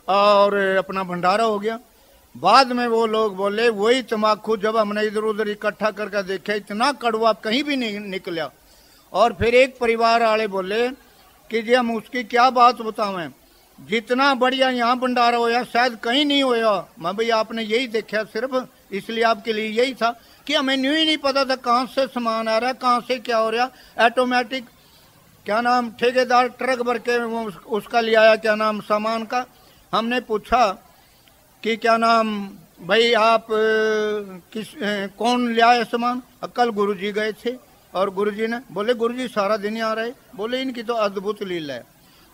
और अपना भंडारा हो गया। बाद में वो लोग बोले वही तंबाकू जब हमने इधर उधर इकट्ठा करके देखा इतना कड़वा कहीं भी नहीं निकला। और फिर एक परिवार वाले बोले कि जी हम उसकी क्या बात बतावें, जितना बढ़िया यहाँ भंडारा होया शायद कहीं नहीं होया। मैं भाई आपने यही देखा सिर्फ, इसलिए आपके लिए यही था कि हमें न्यू ही नहीं पता था कहाँ से सामान आ रहा है, कहाँ से क्या हो रहा। ऑटोमेटिक क्या नाम ठेकेदार ट्रक भर के उसका ले आया क्या नाम सामान का। हमने पूछा कि क्या नाम भाई आप कौन ले आया सामान। कल गुरुजी गए थे और गुरुजी ने बोले गुरुजी सारा दिन ही आ रहे। बोले इनकी तो अद्भुत लीला है।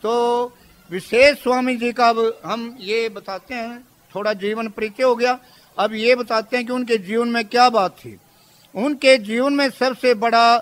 तो विशेष स्वामी जी का अब हम ये बताते हैं, थोड़ा जीवन परिचय हो गया। अब ये बताते हैं कि उनके जीवन में क्या बात थी। उनके जीवन में सबसे बड़ा,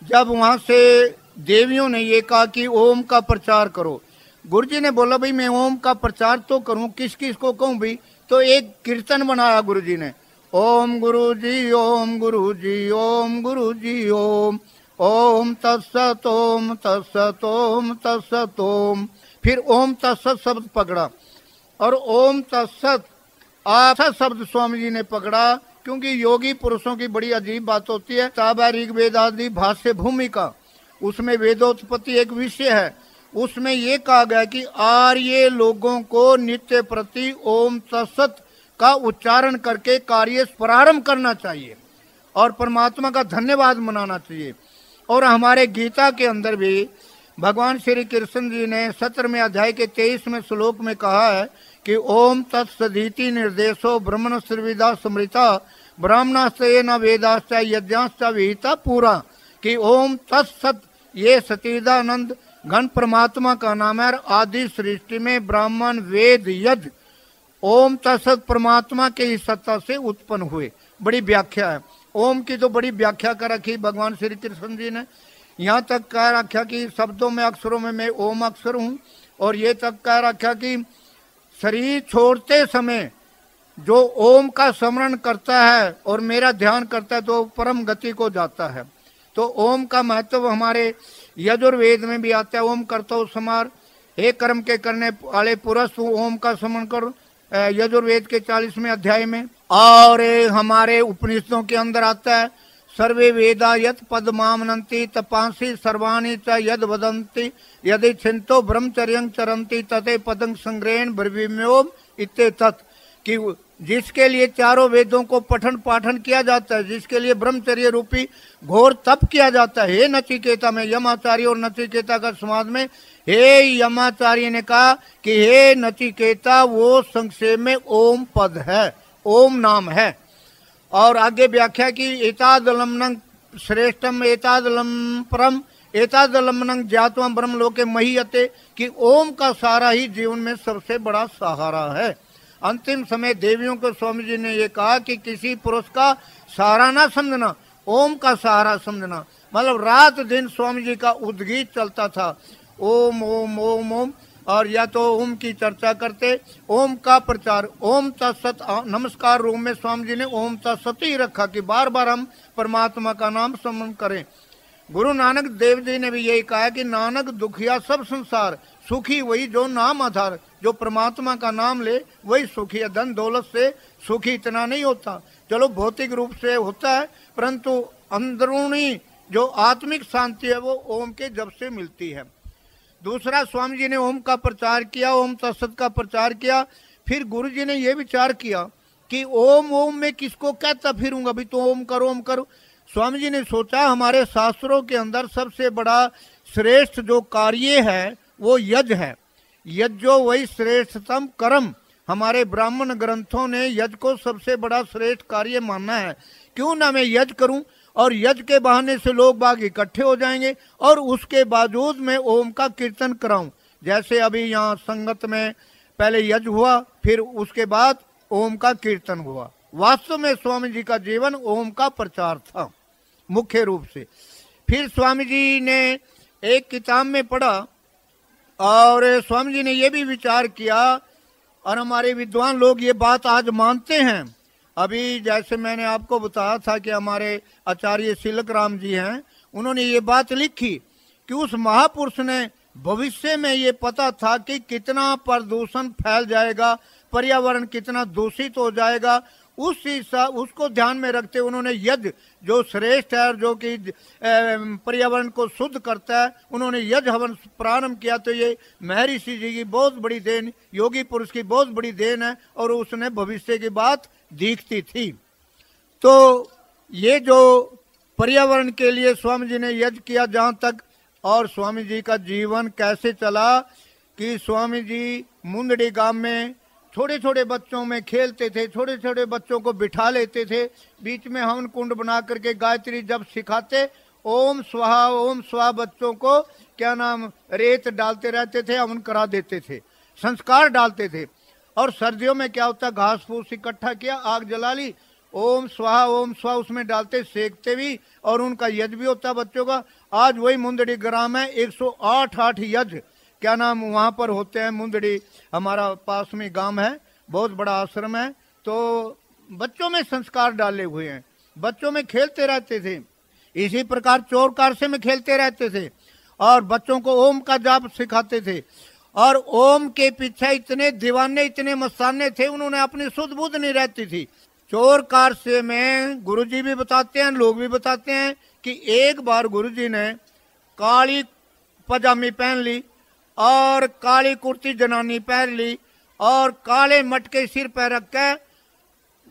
जब वहाँ से देवियों ने ये कहा कि ओम का प्रचार करो। गुरुजी ने बोला भाई मैं ओम का प्रचार तो करूं, किस किस को कहूं भी। तो एक कीर्तन बनाया गुरुजी ने, ओम गुरुजी ओम गुरुजी ओम गुरुजी ओम, ओम तत्सत ओम तत्सत ओम तत्सत ओम। फिर ओम तत्सत शब्द पकड़ा और ओम तत्सत आधा शब्द स्वामी जी ने पकड़ा, क्योंकि योगी पुरुषों की बड़ी अजीब बात होती है। ताबा ऋग्वेद आदि भाष्य भूमिका, उसमें वेदोत्पत्ति एक विषय है। उसमें ये कहा गया कि आर्य लोगों को नित्य प्रति ओम तत्सत का उच्चारण करके कार्य प्रारंभ करना चाहिए और परमात्मा का धन्यवाद मनाना चाहिए। और हमारे गीता के अंदर भी भगवान श्री कृष्ण जी ने 17वें अध्याय के 23वें श्लोक में कहा है कि ओम तत्सदिति निर्देशो ब्रह्मण सर्विदा स्मृता ब्राह्मणास्ते न वेदाश्च यज्ञाश्च विहिता पूरा। कि ओम तत्सत ये सतीदानंद घन परमात्मा का नाम है। आदि सृष्टि में ब्राह्मण वेद यज्ञ ओम तत्सत परमात्मा के ही सत्ता से उत्पन्न हुए। बड़ी व्याख्या है ओम की, तो बड़ी व्याख्या कर रखी भगवान श्री कृष्ण जी ने। यहाँ तक कह रखा कि शब्दों में अक्षरों में मैं ओम अक्षर हूँ। और ये तक कह रखा कि शरीर छोड़ते समय जो ओम का स्मरण करता है और मेरा ध्यान करता है तो परम गति को जाता है। तो ओम का महत्व हमारे यजुर्वेद में भी आता है। ओम करतो समार, हे कर्म के करने वाले पुरुष तू ओम का स्मरण कर, यजुर्वेद के 40वें अध्याय में। और हमारे उपनिषदों के अंदर आता है सर्वे वेदा यत पदमामनन्ति तपांसि सर्वाणि च यद वदन्ति यदि छिन्तो ब्रह्मचर्यं चरन्ति तते पदं संग्रहण ब्रवीम्योम इत्ते तत्। कि जिसके लिए चारों वेदों को पठन पाठन किया जाता है, जिसके लिए ब्रह्मचर्य रूपी घोर तप किया जाता है। हे नचिकेता में यमाचार्य और नचिकेता का संवाद में हे यमाचार्य ने कहा कि हे नचिकेता वो संक्षेप में ओम पद है, ओम नाम है। और आगे व्याख्या की एतादलम्नं श्रेष्ठम एतादलम परम एतादलम्नं ज्ञात्वं ब्रह्म लोके महीयते। कि ओम का सहारा ही जीवन में सबसे बड़ा सहारा है। अंतिम समय देवियों को स्वामी जी ने ये कहा कि किसी पुरुष का सहारा ना समझना, ओम का सहारा समझना। मतलब रात दिन स्वामी जी का उद्गीत चलता था, ओम ओम ओम ओम। और या तो ओम की चर्चा करते, ओम का प्रचार, ओम तत्सत नमस्कार रूम में स्वामी जी ने ओम तत्सत ही रखा कि बार बार हम परमात्मा का नाम स्मरण करें। गुरु नानक देव जी ने भी यही कहा कि नानक दुखिया सब संसार, सुखी वही जो नाम आधार। जो परमात्मा का नाम ले वही सुखी है। धन दौलत से सुखी इतना नहीं होता, चलो भौतिक रूप से होता है, परंतु अंदरूनी जो आत्मिक शांति है वो ओम के जप से मिलती है। दूसरा, स्वामी जी ने ओम का प्रचार किया, ओम तत्सत का प्रचार किया। फिर गुरु जी ने यह विचार किया कि ओम ओम में किसको कहता फिरूंगा, अभी तो ओम करो ओम करो। स्वामी जी ने सोचा हमारे शास्त्रों के अंदर सबसे बड़ा श्रेष्ठ जो कार्य है वो यज्ञ है। यज्ञो वही श्रेष्ठतम कर्म। हमारे ब्राह्मण ग्रंथों ने यज्ञ को सबसे बड़ा श्रेष्ठ कार्य माना है। क्यों ना मैं यज्ञ करूं, और यज्ञ के बहाने से लोग बाग इकट्ठे हो जाएंगे और उसके बावजूद मैं ओम का कीर्तन कराऊं। जैसे अभी यहाँ संगत में पहले यज्ञ हुआ, फिर उसके बाद ओम का कीर्तन हुआ। वास्तव में स्वामी जी का जीवन ओम का प्रचार था मुख्य रूप से। फिर स्वामी जी ने एक किताब में पढ़ा और स्वामी जी ने ये भी विचार किया, और हमारे विद्वान लोग ये बात आज मानते हैं। अभी जैसे मैंने आपको बताया था कि हमारे आचार्य तिलक राम जी हैं, उन्होंने ये बात लिखी कि उस महापुरुष ने भविष्य में ये पता था कि कितना प्रदूषण फैल जाएगा, पर्यावरण कितना दूषित हो जाएगा। उसको ध्यान में रखते उन्होंने यज्ञ जो श्रेष्ठ है और जो कि पर्यावरण को शुद्ध करता है, उन्होंने यज्ञ हवन प्रारंभ किया। तो ये महर्षि जी की बहुत बड़ी देन, योगी पुरुष की बहुत बड़ी देन है, और उसने भविष्य की बात दिखती थी। तो ये जो पर्यावरण के लिए स्वामी जी ने यज्ञ किया जहाँ तक, और स्वामी जी का जीवन कैसे चला कि स्वामी जी मुंदड़ी गांव में छोटे छोटे बच्चों में खेलते थे, छोटे छोटे बच्चों को बिठा लेते थे, बीच में हवन कुंड बना करके गायत्री जब सिखाते, ओम स्वाहा बच्चों को क्या नाम रेत डालते रहते थे, हवन करा देते थे, संस्कार डालते थे। और सर्दियों में क्या होता, घास फूस इकट्ठा किया, आग जला ली, ओम स्वाहा उसमें डालते, सेकते भी, और उनका यज्ञ भी होता बच्चों का। आज वही मुंदड़ी ग्राम है, 108 यज्ञ क्या नाम वहाँ पर होते हैं। मुंदड़ी हमारा पास में गांव है, बहुत बड़ा आश्रम है। तो बच्चों में संस्कार डाले हुए हैं, बच्चों में खेलते रहते थे। इसी प्रकार चोर कार से में खेलते रहते थे और बच्चों को ओम का जाप सिखाते थे। और ओम के पीछे इतने दीवाने, इतने मस्ताने थे, उन्होंने अपनी सुध बुध नहीं रहती थी। चोर कार से में गुरुजी भी बताते हैं, लोग भी बताते हैं कि एक बार गुरुजी ने काली पजामी पहन ली और काली कुर्ती जनानी पहन ली और काले मटके सिर पर रख के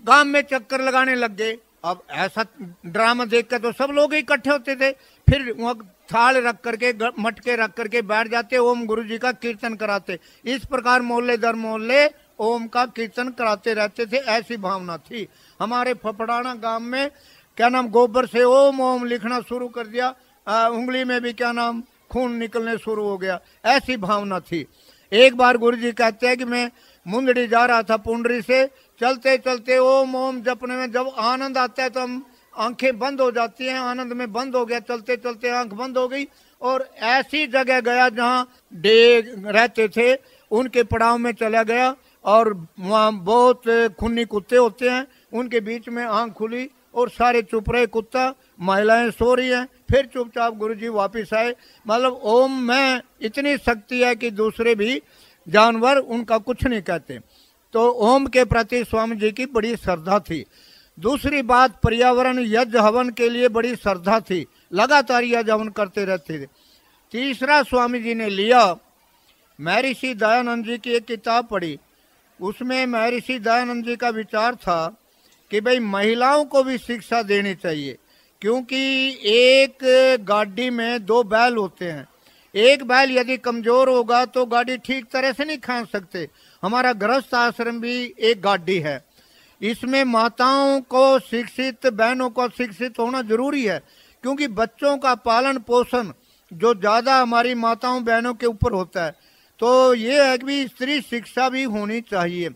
गांव में चक्कर लगाने लग गए। अब ऐसा ड्रामा देख कर तो सब लोग इकट्ठे होते थे, फिर वहाँ थाल रख करके, मटके रख करके बैठ जाते, ओम गुरु जी का कीर्तन कराते। इस प्रकार मोहल्ले दर मोहल्ले ओम का कीर्तन कराते रहते थे, ऐसी भावना थी। हमारे फफड़ाना गांव में क्या नाम गोबर से ओम ओम लिखना शुरू कर दिया, उंगली में भी क्या नाम खून निकलने शुरू हो गया, ऐसी भावना थी। एक बार गुरुजी कहते हैं कि मैं मुंदड़ी जा रहा था पुंडरी से, चलते चलते ओम ओम जपने में जब आनंद आता है तो हम आंखें बंद हो जाती हैं, आनंद में बंद हो गया, चलते चलते आंख बंद हो गई और ऐसी जगह गया जहाँ डेग रहते थे, उनके पड़ाव में चला गया और वहाँ बहुत खूनी कुत्ते होते हैं, उनके बीच में आंख खुली और सारे चुप रहे, कुत्ता, महिलाएं सो रही हैं। फिर चुपचाप गुरुजी वापस आए। मतलब ओम में इतनी शक्ति है कि दूसरे भी जानवर उनका कुछ नहीं कहते। तो ओम के प्रति स्वामी जी की बड़ी श्रद्धा थी। दूसरी बात, पर्यावरण यज्ञ हवन के लिए बड़ी श्रद्धा थी, लगातार यज्ञ हवन करते रहते थे। तीसरा स्वामी जी ने लिया, महर्षि दयानंद जी की एक किताब पढ़ी, उसमें महर्षि दयानंद जी का विचार था कि भाई महिलाओं को भी शिक्षा देनी चाहिए, क्योंकि एक गाड़ी में 2 बैल होते हैं। एक बैल यदि कमजोर होगा तो गाड़ी ठीक तरह से नहीं खींच सकते। हमारा गृहस्थ आश्रम भी एक गाड़ी है, इसमें माताओं को शिक्षित, बहनों को शिक्षित होना जरूरी है, क्योंकि बच्चों का पालन पोषण जो ज़्यादा हमारी माताओं बहनों के ऊपर होता है। तो ये है कि स्त्री शिक्षा भी होनी चाहिए।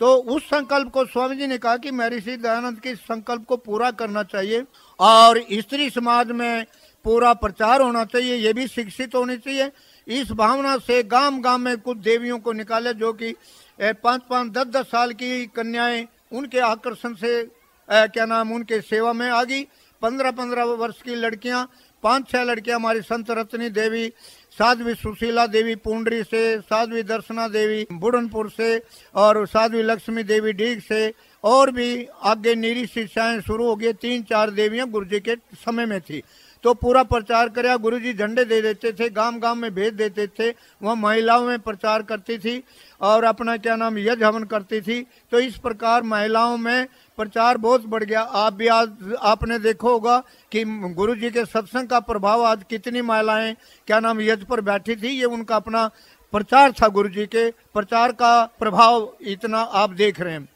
तो उस संकल्प को स्वामी जी ने कहा कि महर्षि दयानंद के संकल्प को पूरा करना चाहिए और स्त्री समाज में पूरा प्रचार होना चाहिए, ये भी शिक्षित होनी चाहिए। इस भावना से गांव गांव में कुछ देवियों को निकाले जो कि 5-5, 10-10 साल की कन्याएं उनके आकर्षण से क्या नाम उनके सेवा में आ गई। 15-15 वर्ष की लड़कियां, 5-6 लड़कियां हमारी संत रत्नी देवी, साध्वी सुशीला देवी पुंडरी से, साध्वी दर्शना देवी बुढ़नपुर से और साध्वी लक्ष्मी देवी डीग से, और भी आगे नीरी शिक्षाएं शुरू हो गई। 3-4 देवियां गुरुजी के समय में थी। तो पूरा प्रचार कराया, गुरुजी झंडे दे देते थे, गांव गांव में भेज देते थे, वहाँ महिलाओं में प्रचार करती थी और अपना क्या नाम यज्ञ हवन करती थी। तो इस प्रकार महिलाओं में प्रचार बहुत बढ़ गया। आप भी आज आपने देखा होगा कि गुरु जी के सत्संग का प्रभाव आज कितनी महिलाएं क्या नाम यज्ञ पर बैठी थी, ये उनका अपना प्रचार था। गुरु जी के प्रचार का प्रभाव इतना आप देख रहे हैं।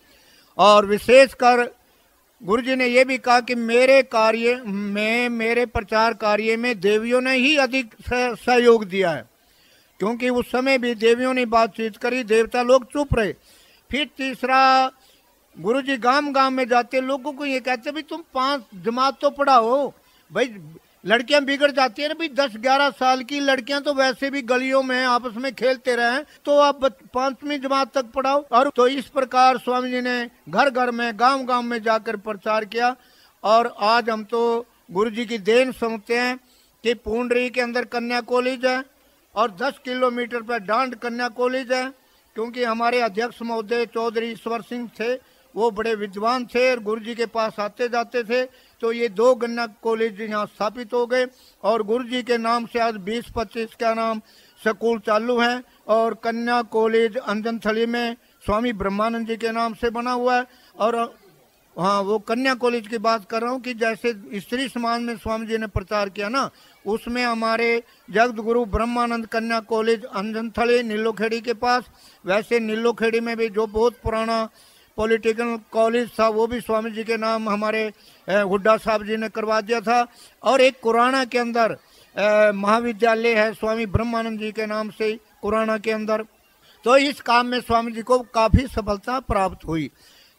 और विशेषकर गुरु जी ने यह भी कहा कि मेरे कार्य में, मेरे प्रचार कार्य में देवियों ने ही अधिक सहयोग दिया है, क्योंकि उस समय भी देवियों ने बातचीत करी, देवता लोग चुप रहे। फिर तीसरा, गुरु जी गांव गांव में जाते लोगों को ये कहते भाई तुम 5 जमात तो पढ़ाओ, भाई लड़कियां बिगड़ जाती है ना, भाई 10-11 साल की लड़कियां तो वैसे भी गलियों में आपस में खेलते रहे, तो आप 5वीं जमात तक पढ़ाओ। और तो इस प्रकार स्वामी जी ने घर घर में, गांव गांव में जाकर प्रचार किया। और आज हम तो गुरु जी की देन समझते हैं कि पूंडरी के अंदर कन्या कॉलेज है और 10 किलोमीटर पर डांड कन्या कॉलेज है, क्योंकि हमारे अध्यक्ष महोदय चौधरी ईश्वर सिंह थे, वो बड़े विद्वान थे और गुरु जी के पास आते जाते थे। तो ये 2 कन्या कॉलेज यहाँ स्थापित हो गए और गुरु जी के नाम से आज 20-25 का नाम स्कूल चालू हैं। और कन्या कॉलेज अंजनथली में स्वामी ब्रह्मानंद जी के नाम से बना हुआ है। और हाँ, वो कन्या कॉलेज की बात कर रहा हूँ कि जैसे स्त्री समाज में स्वामी जी ने प्रचार किया ना, उसमें हमारे जगत गुरु ब्रह्मानंद कन्या कॉलेज अंजनथली नीलोखेड़ी के पास, वैसे नीलोखेड़ी में भी जो बहुत पुराना पॉलिटिकल कॉलेज था वो भी स्वामी जी के नाम हमारे हुड्डा साहब जी ने करवा दिया था। और एक कुराना के अंदर महाविद्यालय है स्वामी ब्रह्मानंद जी के नाम से कुराना के अंदर। तो इस काम में स्वामी जी को काफ़ी सफलता प्राप्त हुई।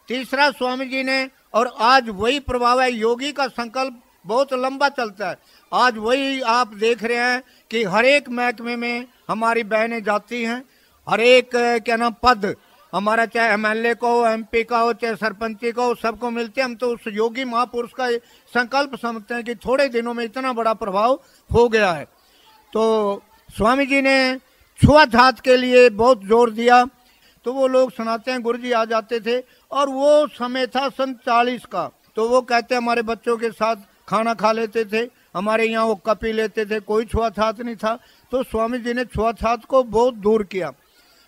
तीसरा, स्वामी जी ने, और आज वही प्रभाव है, योगी का संकल्प बहुत लंबा चलता है। आज वही आप देख रहे हैं कि हर एक महकमे में हमारी बहनें जाती हैं, हर एक क्या नाम पद हमारा, चाहे MLA का हो, MP का हो, चाहे सरपंची का हो, सबको मिलते हैं। हम तो उस योगी महापुरुष का संकल्प समझते हैं कि थोड़े दिनों में इतना बड़ा प्रभाव हो गया है। तो स्वामी जी ने छुआछूत के लिए बहुत जोर दिया। तो वो लोग सुनाते हैं, गुरु जी आ जाते थे और वो समय था सन 40 का, तो वो कहते हमारे बच्चों के साथ खाना खा लेते थे, हमारे यहाँ वो कपी लेते थे, कोई छुआछूत नहीं था। तो स्वामी जी ने छुआछूत को बहुत दूर किया।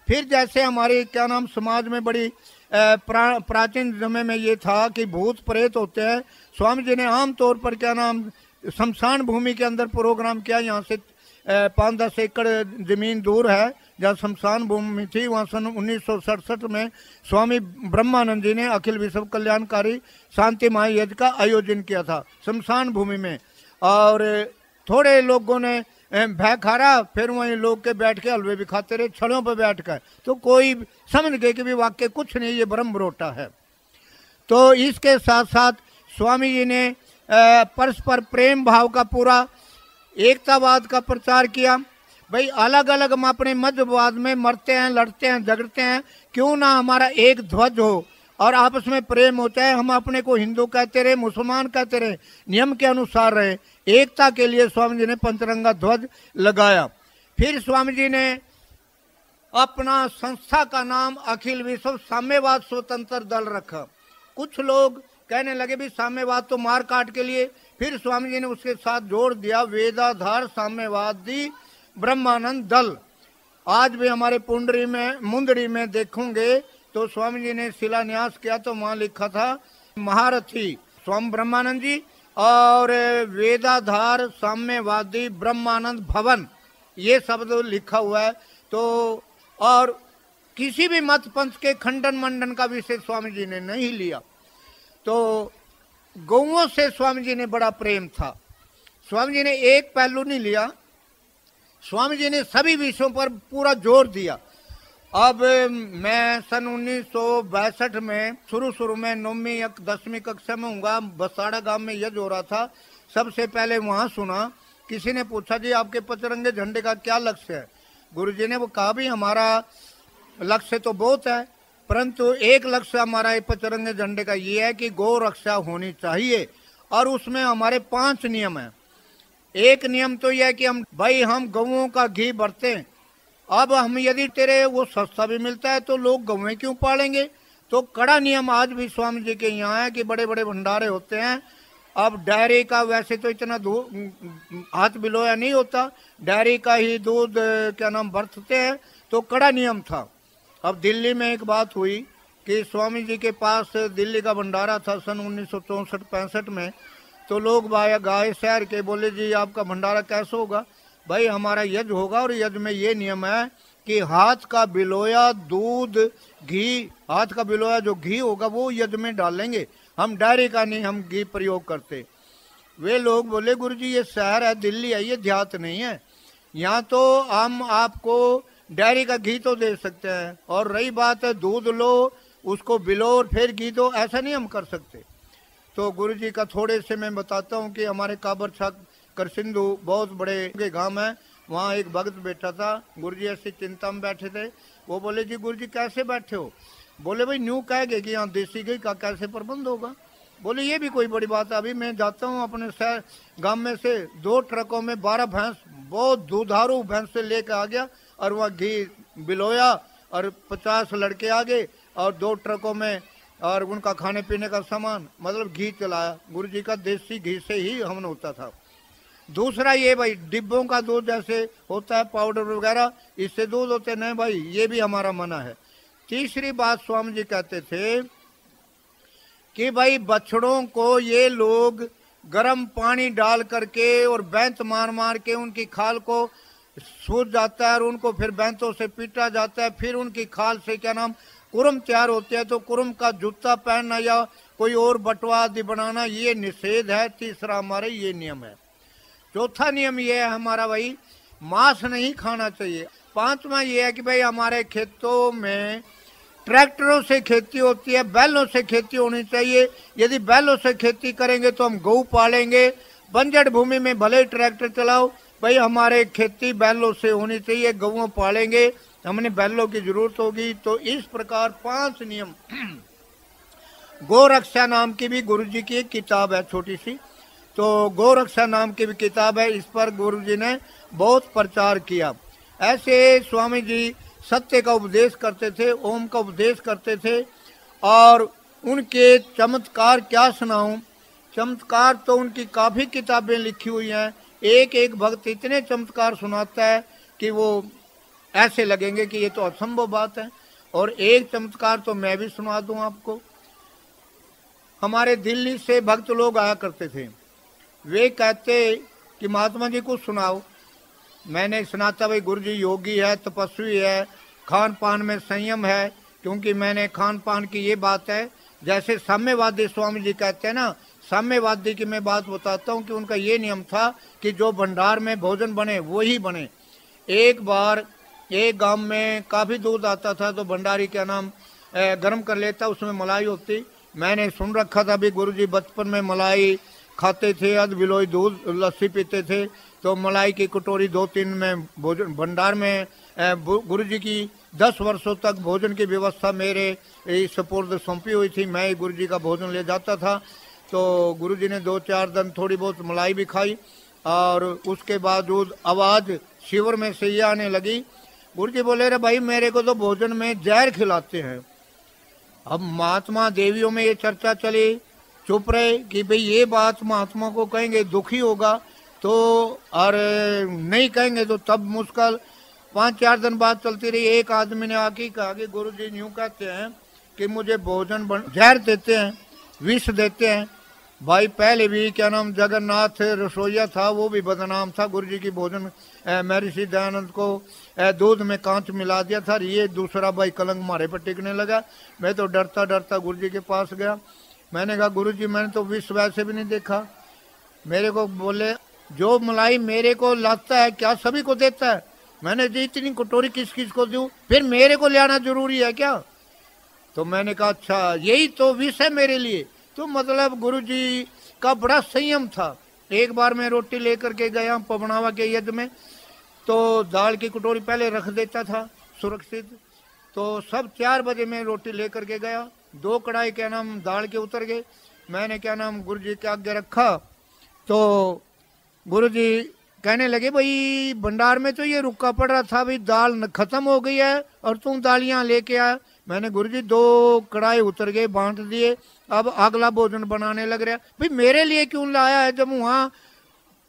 फिर जैसे हमारे क्या नाम समाज में बड़ी प्राचीन समय में ये था कि भूत प्रेत होते हैं, स्वामी जी ने आम तौर पर क्या नाम शमशान भूमि के अंदर प्रोग्राम किया। यहाँ से 5-10 एकड़ जमीन दूर है जहाँ शमशान भूमि थी, वहाँ सन 1967 में स्वामी ब्रह्मानंद जी ने अखिल विश्व कल्याणकारी शांति महायज्ञ का आयोजन किया था शमशान भूमि में। और थोड़े लोगों ने भय खा रहा, फिर वहीं लोग के बैठ के हलवे भी खाते रहे छड़ों पर बैठ कर, तो कोई समझ गए कि भी वाक्य कुछ नहीं, ये ब्रह्म रोटा है। तो इसके साथ साथ स्वामी जी ने परस्पर प्रेम भाव का पूरा एकतावाद का प्रचार किया। भाई अलग अलग हम अपने मध्यवाद में मरते हैं, लड़ते हैं, झगड़ते हैं, क्यों ना हमारा एक ध्वज हो और आपस में प्रेम होता है। हम अपने को हिंदू कहते रहे, मुसलमान कहते रहे, नियम के अनुसार रहे। एकता के लिए स्वामी जी ने पंचरंगा ध्वज लगाया। फिर स्वामी जी ने अपना संस्था का नाम अखिल विश्व साम्यवाद स्वतंत्र दल रखा। कुछ लोग कहने लगे भी साम्यवाद तो मार काट के लिए, फिर स्वामी जी ने उसके साथ जोड़ दिया वेदाधार साम्यवादी ब्रह्मानंद दल। आज भी हमारे पुंडरी में मुंदड़ी में देखोगे तो स्वामी जी ने शिलान्यास किया तो वहाँ लिखा था महारथी स्वामी ब्रह्मानंद जी और वेदाधार साम्यवादी ब्रह्मानंद भवन, ये शब्द लिखा हुआ है। तो और किसी भी मत पंथ के खंडन मंडन का विषय स्वामी जी ने नहीं लिया। तो गौओं से स्वामी जी ने बड़ा प्रेम था। स्वामी जी ने एक पहलू नहीं लिया, स्वामी जी ने सभी विषयों पर पूरा जोर दिया। अब मैं सन 1962 में शुरू में 9वीं या 10वीं कक्षा में हूँगा, बसाड़ा गांव में यज्ञ हो रहा था। सबसे पहले वहाँ सुना, किसी ने पूछा जी आपके पचरंगे झंडे का क्या लक्ष्य है। गुरु जी ने वो कहा भी हमारा लक्ष्य तो बहुत है, परंतु एक लक्ष्य हमारा पचरंगे झंडे का ये है कि गौ रक्षा होनी चाहिए और उसमें हमारे 5 नियम हैं। एक नियम तो यह है कि हम गौओं का घी बरते हैं। अब हम यदि तेरे वो सस्ता भी मिलता है तो लोग गौएं क्यों पालेंगे। तो कड़ा नियम आज भी स्वामी जी के यहाँ है कि बड़े बड़े भंडारे होते हैं। अब डेयरी का वैसे तो इतना हाथ बिलोया नहीं होता, डेयरी का ही दूध क्या नाम बरतते हैं, तो कड़ा नियम था। अब दिल्ली में एक बात हुई कि स्वामी जी के पास दिल्ली का भंडारा था सन 1964-65 में। तो लोग गाय शहर के बोले जी आपका भंडारा कैसे होगा? भाई हमारा यज्ञ होगा और यज्ञ में ये नियम है कि हाथ का बिलोया दूध घी, हाथ का बिलोया जो घी होगा वो यज्ञ में डालेंगे, हम डायरी का नहीं हम घी प्रयोग करते। वे लोग बोले गुरु जी ये शहर है, दिल्ली है, ये देहात नहीं है, यहाँ तो हम आपको डायरी का घी तो दे सकते हैं, और रही बात है दूध लो उसको बिलो और फिर घी दो, ऐसा नहीं हम कर सकते। तो गुरु जी का थोड़े से मैं बताता हूँ कि हमारे काबर छक कर सिंधु बहुत बड़े गांव है, वहाँ एक भक्त बैठा था। गुरु जी ऐसी चिंता में बैठे थे। वो बोले जी गुरु जी कैसे बैठे हो? बोले भाई न्यू कह गए कि यहाँ देसी घी का कैसे प्रबंध होगा? बोले ये भी कोई बड़ी बात है, अभी मैं जाता हूँ अपने शहर गांव में से 2 ट्रकों में 12 भैंस बहुत दुधारू भैंस से लेकर आ गया और वहाँ घी बिलोया और 50 लड़के आ गए और 2 ट्रकों में और उनका खाने पीने का सामान मतलब घी चलाया। गुरु जी का देसी घी से ही हमने होता था। दूसरा ये भाई डिब्बों का दूध जैसे होता है पाउडर वगैरह, इससे दूध होते नहीं भाई, ये भी हमारा मना है। तीसरी बात स्वामी जी कहते थे कि भाई बछड़ों को ये लोग गर्म पानी डाल करके और बैंत मार मार के उनकी खाल को सूज जाता है और उनको फिर बैंतों से पीटा जाता है, फिर उनकी खाल से क्या नाम कुरम तैयार होते हैं, तो कुरम का जूता पहनना या कोई और बटवा आदि बनाना ये निषेध है। तीसरा हमारे ये नियम है। चौथा नियम ये है हमारा भाई मांस नहीं खाना चाहिए। पांचवा ये है कि भाई हमारे खेतों में ट्रैक्टरों से खेती होती है, बैलों से खेती होनी चाहिए। यदि बैलों से खेती करेंगे तो हम गऊ पालेंगे, बंजर भूमि में भले ही ट्रैक्टर चलाओ, भाई हमारे खेती बैलों से होनी चाहिए, गऊँ पालेंगे, हमने बैलों की जरूरत होगी। तो इस प्रकार 5 नियम। गौरक्षा नाम की भी गुरु जी की एक किताब है छोटी सी, तो गौरक्षा नाम की भी किताब है, इस पर गुरु जी ने बहुत प्रचार किया। ऐसे स्वामी जी सत्य का उपदेश करते थे, ओम का उपदेश करते थे, और उनके चमत्कार क्या सुनाऊं, चमत्कार तो उनकी काफ़ी किताबें लिखी हुई हैं। एक एक भक्त इतने चमत्कार सुनाता है कि वो ऐसे लगेंगे कि ये तो असंभव बात है। और एक चमत्कार तो मैं भी सुना दूं आपको। हमारे दिल्ली से भक्त लोग आया करते थे, वे कहते कि महात्मा जी कुछ सुनाओ। मैंने सुनाता भाई गुरु जी योगी है, तपस्वी है, खान पान में संयम है, क्योंकि मैंने खान पान की ये बात है जैसे साम्यवादी स्वामी जी कहते हैं ना, साम्यवादी की मैं बात बताता हूँ कि उनका ये नियम था कि जो भंडार में भोजन बने वो ही बने। एक बार एक गांव में काफ़ी दूध आता था तो भंडारी क्या नाम गर्म कर लेता, उसमें मलाई होती। मैंने सुन रखा था भी गुरुजी बचपन में मलाई खाते थे, अध बिलोई दूध लस्सी पीते थे, तो मलाई की कटोरी 2-3 में भोजन भंडार में गुरुजी की 10 वर्षों तक भोजन की व्यवस्था मेरे सपुर्द सौंपी हुई थी। मैं गुरुजी का भोजन ले जाता था। तो गुरुजी ने 2-4 दिन थोड़ी बहुत मलाई भी खाई और उसके बावजूद आवाज़ शिविर में से ये आने लगी, गुरुजी बोले रे भाई मेरे को तो भोजन में जहर खिलाते हैं। अब महात्मा देवियों में ये चर्चा चली, चुप रहे कि भाई ये बात महात्मा को कहेंगे दुखी होगा तो, और नहीं कहेंगे तो तब मुश्किल। 5-4 दिन बाद चलती रही। एक आदमी ने आके कहा कि गुरुजी यूँ कहते हैं कि मुझे भोजन जहर देते हैं, विष देते हैं। भाई पहले भी क्या नाम जगन्नाथ रसोईया था, वो भी बदनाम था। गुरुजी की भोजन महर्षि दयानंद को दूध में कांच मिला दिया था। ये दूसरा भाई कलंक मारे पर टिकने लगा। मैं तो डरता डरता गुरुजी के पास गया। मैंने कहा गुरुजी मैंने तो विष वैसे भी नहीं देखा। मेरे को बोले जो मलाई मेरे को लाता है क्या सभी को देता है? मैंने जी इतनी कटोरी किस किस को दूं, फिर मेरे को ले आना जरूरी है क्या? तो मैंने कहा अच्छा यही तो विष है मेरे लिए। तो मतलब गुरुजी का बड़ा संयम था। एक बार मैं रोटी लेकर के गया पवनावा के यज्ञ में, तो दाल की कटोरी पहले रख देता था सुरक्षित। तो सब 4 बजे मैं रोटी लेकर के गया, 2 कढ़ाई क्या नाम दाल के उतर गए। मैंने क्या नाम गुरुजी के आगे रखा तो गुरुजी कहने लगे भाई भंडार में तो ये रुका पड़ रहा था, भाई दाल खत्म हो गई है और तुम दाल यहाँ लेके आया। मैंने गुरुजी 2 कढ़ाई उतर गए, बांट दिए, अब अगला भोजन बनाने लग रहा। भाई मेरे लिए क्यों लाया है जब वहाँ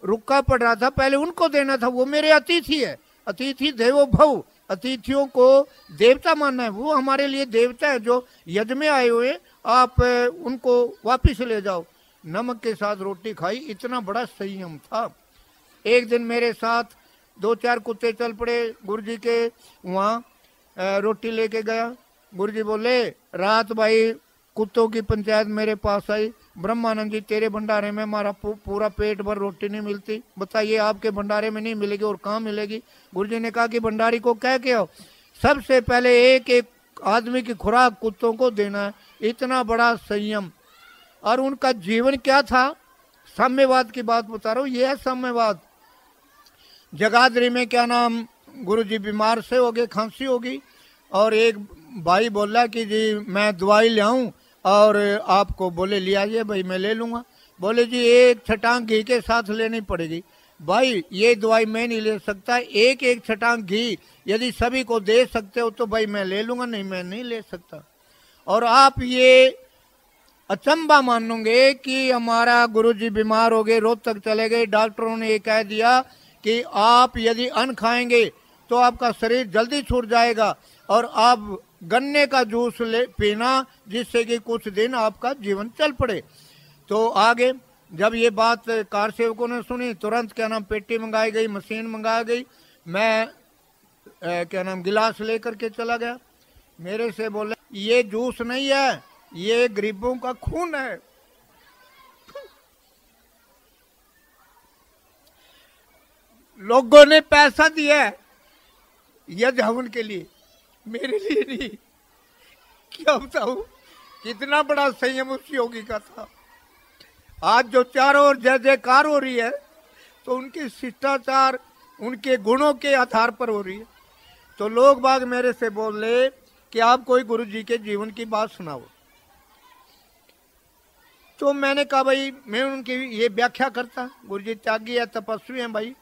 रुका पड़ रहा था, पहले उनको देना था, वो मेरे अतिथि है। अतिथि देवो भव, अतिथियों को देवता मानना है, वो हमारे लिए देवता है जो यज्ञ में आए हुए, आप उनको वापिस ले जाओ। नमक के साथ रोटी खाई, इतना बड़ा संयम था। एक दिन मेरे साथ 2-4 कुत्ते चल पड़े गुरुजी के वहाँ, रोटी लेके गया। गुरुजी बोले रात भाई कुत्तों की पंचायत मेरे पास आई, ब्रह्मानंद जी तेरे भंडारे में हमारा पूरा पेट भर रोटी नहीं मिलती, बताइए आपके भंडारे में नहीं मिलेगी और कहाँ मिलेगी। गुरुजी ने कहा कि भंडारी को कह के आओ, सबसे पहले एक एक आदमी की खुराक कुत्तों को देना है। इतना बड़ा संयम। और उनका जीवन क्या था, साम्यवाद की बात बता रहा हूँ, ये है साम्यवाद। जगाधरी में क्या नाम, गुरुजी बीमार से हो गए, खांसी होगी, और एक भाई बोला कि जी मैं दवाई ले आऊं, और आपको बोले ले आइए भाई, मैं ले लूँगा। बोले जी एक छटांग घी के साथ लेनी पड़ेगी। भाई ये दवाई मैं नहीं ले सकता, एक एक छटांग घी यदि सभी को दे सकते हो तो भाई मैं ले लूँगा, नहीं मैं नहीं ले सकता। और आप ये अचंबा मानोगे कि हमारा गुरुजी बीमार हो गए, रोहतक चले गए, डॉक्टरों ने ये कह दिया कि आप यदि अन्न खाएंगे तो आपका शरीर जल्दी छूट जाएगा, और आप गन्ने का जूस पीना जिससे कि कुछ दिन आपका जीवन चल पड़े। तो आगे जब ये बात कार सेवकों ने सुनी, तुरंत क्या नाम पेटी मंगाई गई, मशीन मंगाई गई। मैं क्या नाम गिलास लेकर के चला गया। मेरे से बोले ये जूस नहीं है, ये गरीबों का खून है। लोगों ने पैसा दिया है यज्ञ हवन के लिए, मेरे लिए नहीं। क्या बताऊं कितना बड़ा संयम उस योगी का था। आज जो चारों ओर जय जयकार हो रही है तो उनके शिष्टाचार, उनके गुणों के आधार पर हो रही है। तो लोग बाग मेरे से बोले कि आप कोई गुरु जी के जीवन की बात सुनाओ। तो मैंने कहा भाई मैं उनकी ये व्याख्या करता। गुरु जी त्यागी है, तपस्वी हैं भाई,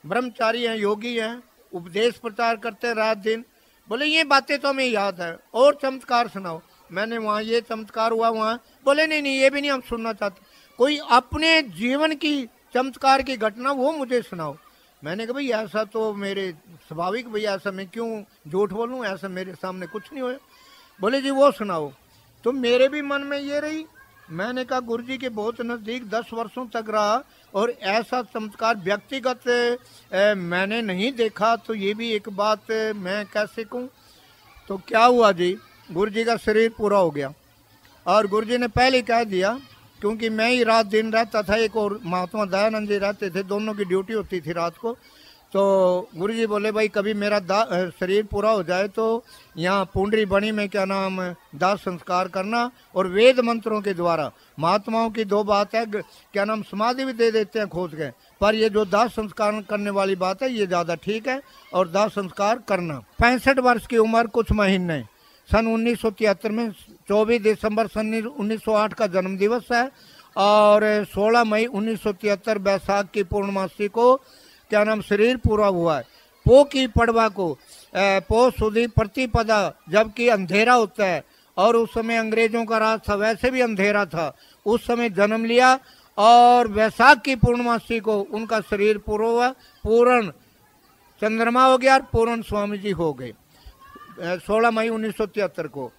ब्रह्मचारी हैं, योगी हैं, उपदेश प्रचार करते हैं रात दिन। बोले ये बातें तो हमें याद है, और चमत्कार सुनाओ। मैंने वहाँ ये चमत्कार हुआ वहाँ, बोले नहीं नहीं ये भी नहीं हम सुनना चाहते, कोई अपने जीवन की चमत्कार की घटना वो मुझे सुनाओ। मैंने कहा भाई ऐसा तो मेरे स्वाभाविक, भैया ऐसा मैं क्यों झूठ बोलूँ, ऐसा मेरे सामने कुछ नहीं हुआ। बोले जी वो सुनाओ। तो मेरे भी मन में ये रही। मैंने कहा गुरुजी के बहुत नज़दीक 10 वर्षों तक रहा और ऐसा चमत्कार व्यक्तिगत मैंने नहीं देखा, तो ये भी एक बात मैं कैसे कहूँ। तो क्या हुआ जी, गुरुजी का शरीर पूरा हो गया और गुरुजी ने पहले कह दिया, क्योंकि मैं ही रात दिन रहता था, एक और महात्मा दयानंद जी रहते थे, दोनों की ड्यूटी होती थी रात को। तो गुरुजी बोले भाई कभी मेरा शरीर पूरा हो जाए तो यहाँ पुंडरी बनी में क्या नाम दाह संस्कार करना, और वेद मंत्रों के द्वारा। महात्माओं की दो बात है, क्या नाम समाधि भी दे देते हैं खोज के, पर ये जो दाह संस्कार करने वाली बात है ये ज़्यादा ठीक है, और दाह संस्कार करना। 65 वर्ष की उम्र कुछ महीने, सन 1973 में 24 दिसंबर सन 1908 का जन्म दिवस है, और 16 मई 1973 बैसाख की पूर्णमासी को क्या नाम शरीर पूरा हुआ है। पो की पड़वा को पो सुधी प्रतिपदा जबकि अंधेरा होता है, और उस समय अंग्रेजों का राज था, वैसे भी अंधेरा था, उस समय जन्म लिया, और वैसाख की पूर्णमासी को उनका शरीर पूरा हुआ, पूर्ण चंद्रमा हो गया और पूर्ण स्वामी जी हो गए 16 मई 1973 को।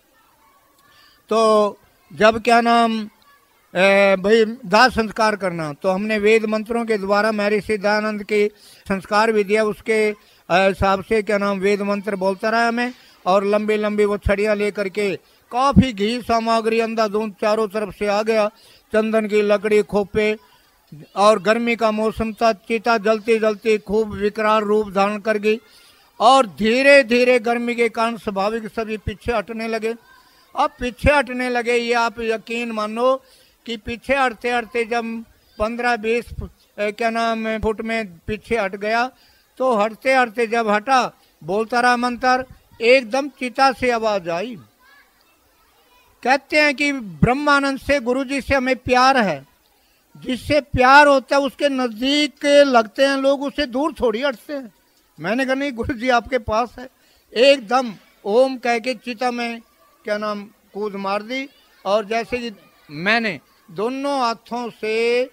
तो जब क्या नाम भाई दाह संस्कार करना, तो हमने वेद मंत्रों के द्वारा महर्षि दयानंद के संस्कार भी दिया, उसके हिसाब से क्या नाम वेद मंत्र बोलता रहा हमें, और लंबी लंबी वो छड़ियाँ लेकर के काफ़ी घी सामग्री अंधाधुंध चारों तरफ से आ गया, चंदन की लकड़ी खोपे, और गर्मी का मौसम था, चिता जलती जलती खूब विकराल रूप धारण कर गई, और धीरे धीरे गर्मी के कारण स्वाभाविक सभी पीछे हटने लगे। अब पीछे हटने लगे, ये आप यकीन मानो कि पीछे हटते हटते जब 15-20 क्या नाम फुट में पीछे हट गया, तो हटते हटते जब हटा बोलता रहा मंत्र, एकदम चिता से आवाज आई। कहते हैं कि ब्रह्मानंद से, गुरुजी से हमें प्यार है, जिससे प्यार होता है उसके नजदीक लगते हैं लोग, उससे दूर थोड़ी हटते हैं। मैंने कहा नहीं गुरुजी आपके पास है। एकदम ओम कह के चिता में क्या नाम कूद मार दी, और जैसे कि मैंने दोनों हाथों से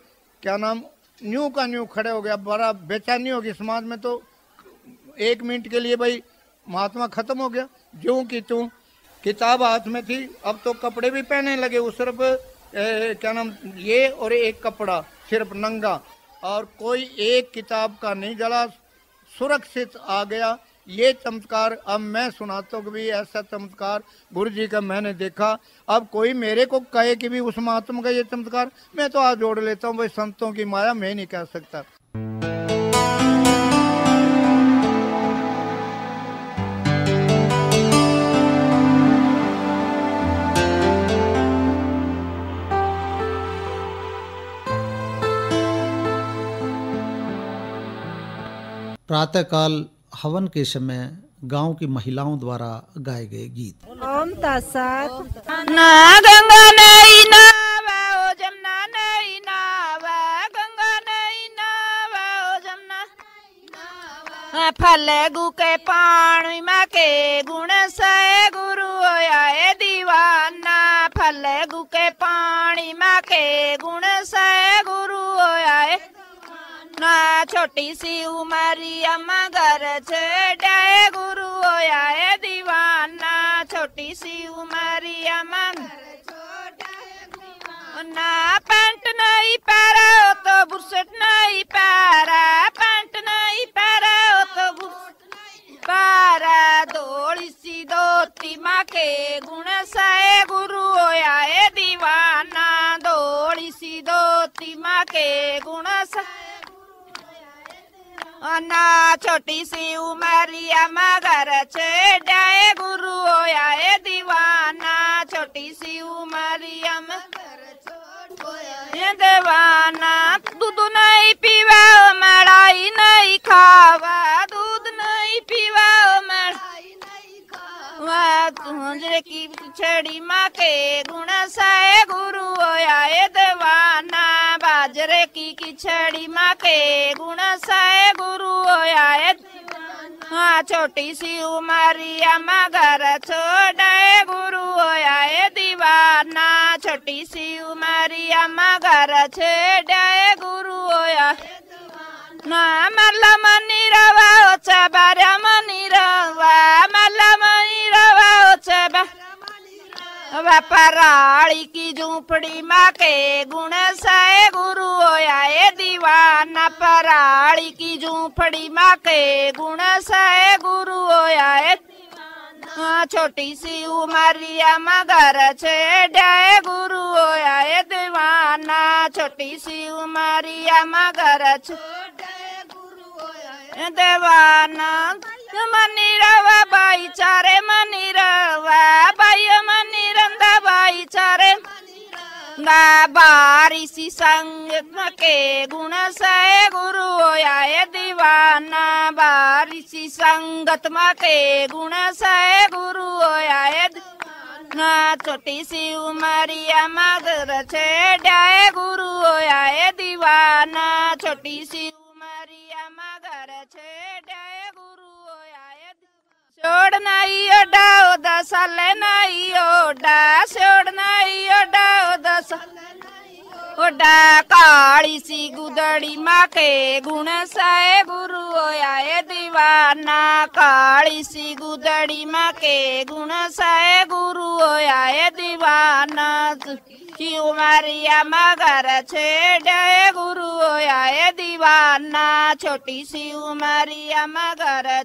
क्या नाम न्यू का न्यू खड़े हो गया। बड़ा बेचैनी होगी समाज में, तो 1 मिनट के लिए भाई महात्मा खत्म हो गया। ज्यों की त्यों किताब हाथ में थी, अब तो कपड़े भी पहनने लगे। वो सिर्फ क्या नाम, ये और एक कपड़ा सिर्फ नंगा, और कोई एक किताब का नहीं जला, सुरक्षित आ गया। ये चमत्कार अब मैं सुनाता हूँ कि भी ऐसा चमत्कार गुरु जी का मैंने देखा। अब कोई मेरे को कहे कि भी उस महात्मा का ये चमत्कार, मैं तो हाथ जोड़ लेता हूँ भाई, संतों की माया मैं नहीं कह सकता। प्रातःकाल हवन के समय गांव की महिलाओं द्वारा गाए गए गीत। ओम तत्सत। ना गंगा नहीं नावा ओ जमुना नहीं नावा, गंगा नहीं नावा ओ जमुना। फल्गु के पानी में के गुण से गुरु होया ए दीवाना, फल्गु के पानी में के गुण से गुरु होया ए ना। छोटी सी उमरिया मगर छेड़े गुरु होया है दीवाना, छोटी सी उमरिया मगर ना। पैंट नहीं पहरा हो तो बुरसट नहीं पहरा, पैंट नहीं पहरा हो तो बुरसट पहरा। धोली सी धोती माँ के गुण से गुरु होया है दीवाना, धोली सी धोती माँ के गुण से ना। छोटी सी उमरिया मगर छेड़े गुरु होया है दीवाना, छोटी सी उमरिया मगर ये दीवाना। दूध नहीं पीवा मलाई नहीं खावा, दूध नहीं पीवा मलाई नहीं खावा। तुझे की छड़ी माँ के गुण से गुरु होया है दीवाना, बाजरे की खिचड़ी माँ के गुण से गुरु होया है। हाँ छोटी सी उमरिया मगर छोड़े गुरु होया है दीवाना, छोटी सी उमरिया मगर छेड़े गुरु होया ना। मल्ला मनी रवा ओ चबारा मनी रवा, मल्ला मनी रवा ओ चबारा पराली की झूपड़ी माँ के गुण से गुरु होया है दीवाना, पराली की झूपड़ी माँ के गुण से गुरु होया है। छोटी सी उमरिया मगर छेड़े गुरु होया है दीवाना, छोटी सी उमरिया मगर छेड़े गुरु होया है दीवाना। मनी रवा बाई चारे मनी रवा बाई मनी रंदा बाई चारे ना। बारिशी संगत के गुण से गुरु होया है दीवाना, बारिशी संगत के गुण से गुरु होया है ना। छोटी सी उमरिया मगर छेड़े गुरु होया है दीवाना, छोटी सी उमरिया मगर छेड़े गुरु होया है। छोड़ नहीं ओडा ओ दसल नहीं ओडा, छोड़ नहीं ओडा ओ दसल ओडा। काली सी गुदड़ी माँ के गुण से गुरु होया है दीवाना, काली सी गुदड़ी माँ के गुण से गुरु होया है दीवाना। की उमरिया मगर छेड़े गुरु होया है दीवाना, छोटी सी उमरिया मगर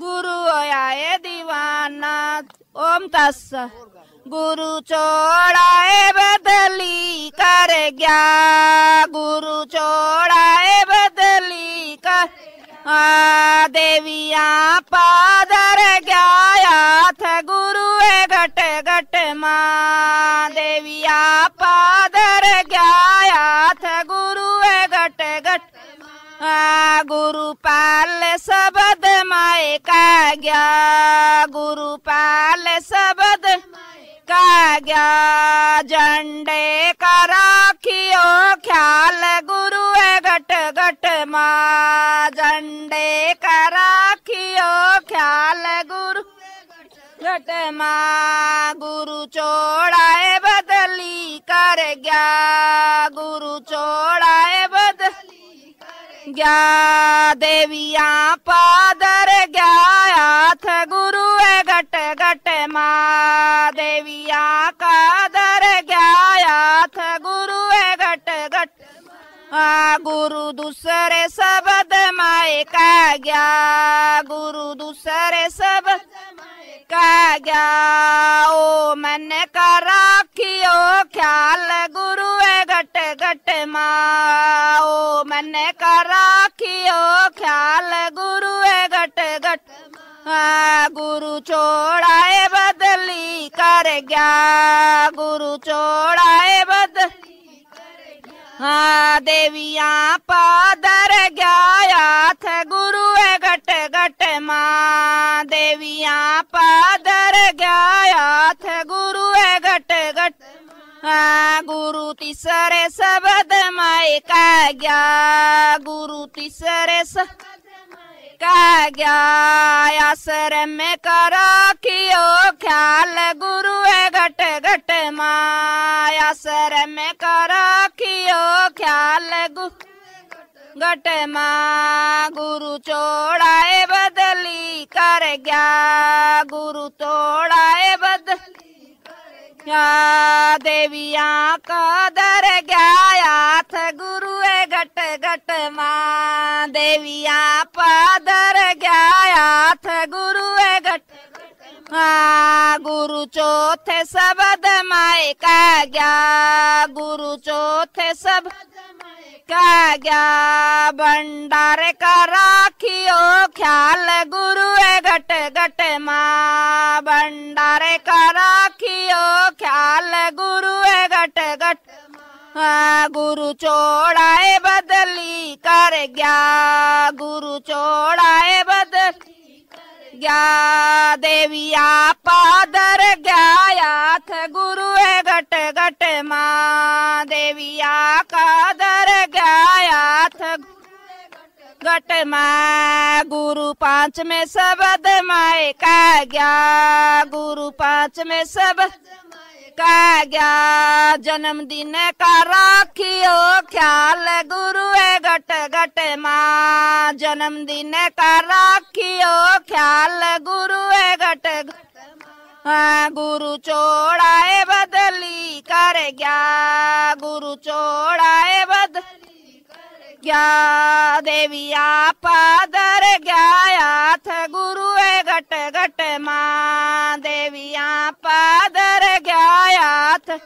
गुरु होया है दीवाना। ओम तत्सत। गुरु चोड़ाए बदली कर गया, गुरु चोड़ाए बदली कर देविया पादर गया था गुरु घट घट माँ, देविया पादर गया था गुरु घट घट। गुरु पाल शब्द माए का गया, गुरु पाल शब्द का गया। झंडे का राखियो ख्याल गुरु घट घट माँ, झंडे का राखियो ख्याल गुरु घट माँ। गुरु चोड़ाए बदली कर गया, गुरु चोड़ाए बदली गया देविया पादर गया थ गुरु घट घट माँ देविया कादर गया थ गुरु घट घट गुरु दूसरे शब्द माए का गया गुरु दूसरे शब्द का गया ओ मन का राखियो ख्याल गुरु घट घट माँ ओ मन का राखियो ख्याल गुरु घट घट गुरु छोड़ाए बदली कर गया गुरु छोड़ाए बदली देविया पादर गया थ गुरु घट घट माँ देविया पादर गया थ गुरु घट घट गुरु तीसरे शब्द माए का गया गुरु तीसरे शब्द का गया आश्रम में करा कियो ख्याल गुरु घट घट माँ आश्रम में करा कियो ख्याल गुरु घट माँ गुरु छोड़ाए बदली कर गया गुरु तोड़ाए बदली क्या देविया कादर गया थ गुरु घट घट माँ देविया पादर गया थ गुरु घट गुरु चौथे शब्द माए का गया गुरु चौथे शब्द का गया भंडार का राखियो ख्याल गुरु घट घट माँ भंडार का राखियो ख्याल गुरु घट घट गुरु छोड़ाए बदली कर गया गुरु छोड़ाए बदली गया देविया पादर गया थ गुरु घट घट माँ देविया कादर गया थ घट माँ गुरु पांच में शब्द माए का गया गुरु पांच में शब्द का गया जन्मदिन का राखियो ख्याल गुरु घट घट माँ जन्मदिन का राखियो ख्याल गुरु घट घट गुरु छोड़ाए बदली कर गया गुरु छोड़ाए बदली कर गया देविया पादर गया थ गुरु घट घट माँ देविया पादर गया थ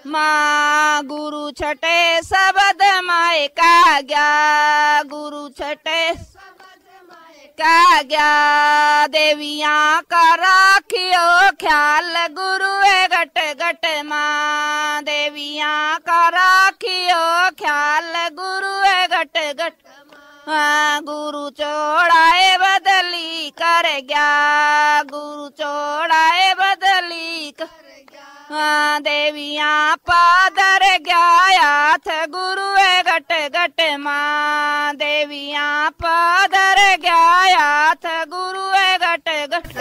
माँ गुरु छठे शब्द माए का गया गुरु छठे का गया देविया का राखियो ख्याल गुरु घट घट माँ देविया का राखियो ख्याल गुरु घट घट गुरु छोड़ाए बदली कर गया गुरु छोड़ाए बदली कर देविया पादर गया थ गुरु घट घट माँ देविया पादर गया थ गुरु घट घट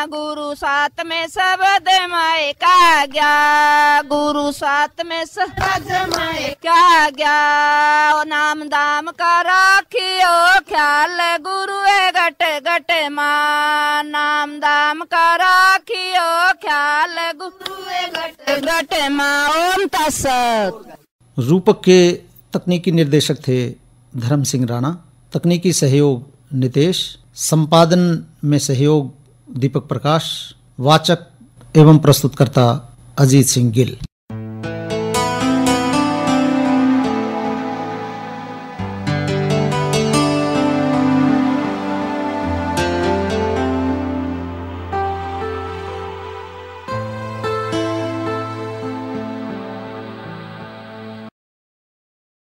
गुरु साथ में शब्द माए का गया गुरु साथ में शब्द माए का गया नाम दाम का राखियो ख्याल गुरु घट घट माँ नाम दाम का राखियो ख्याल गुरु घट माँ ओम तत्सत। रूपक के तकनीकी निर्देशक थे धर्म सिंह राणा, तकनीकी सहयोग नितेश, संपादन में सहयोग दीपक प्रकाश, वाचक एवं प्रस्तुतकर्ता अजीत सिंह गिल।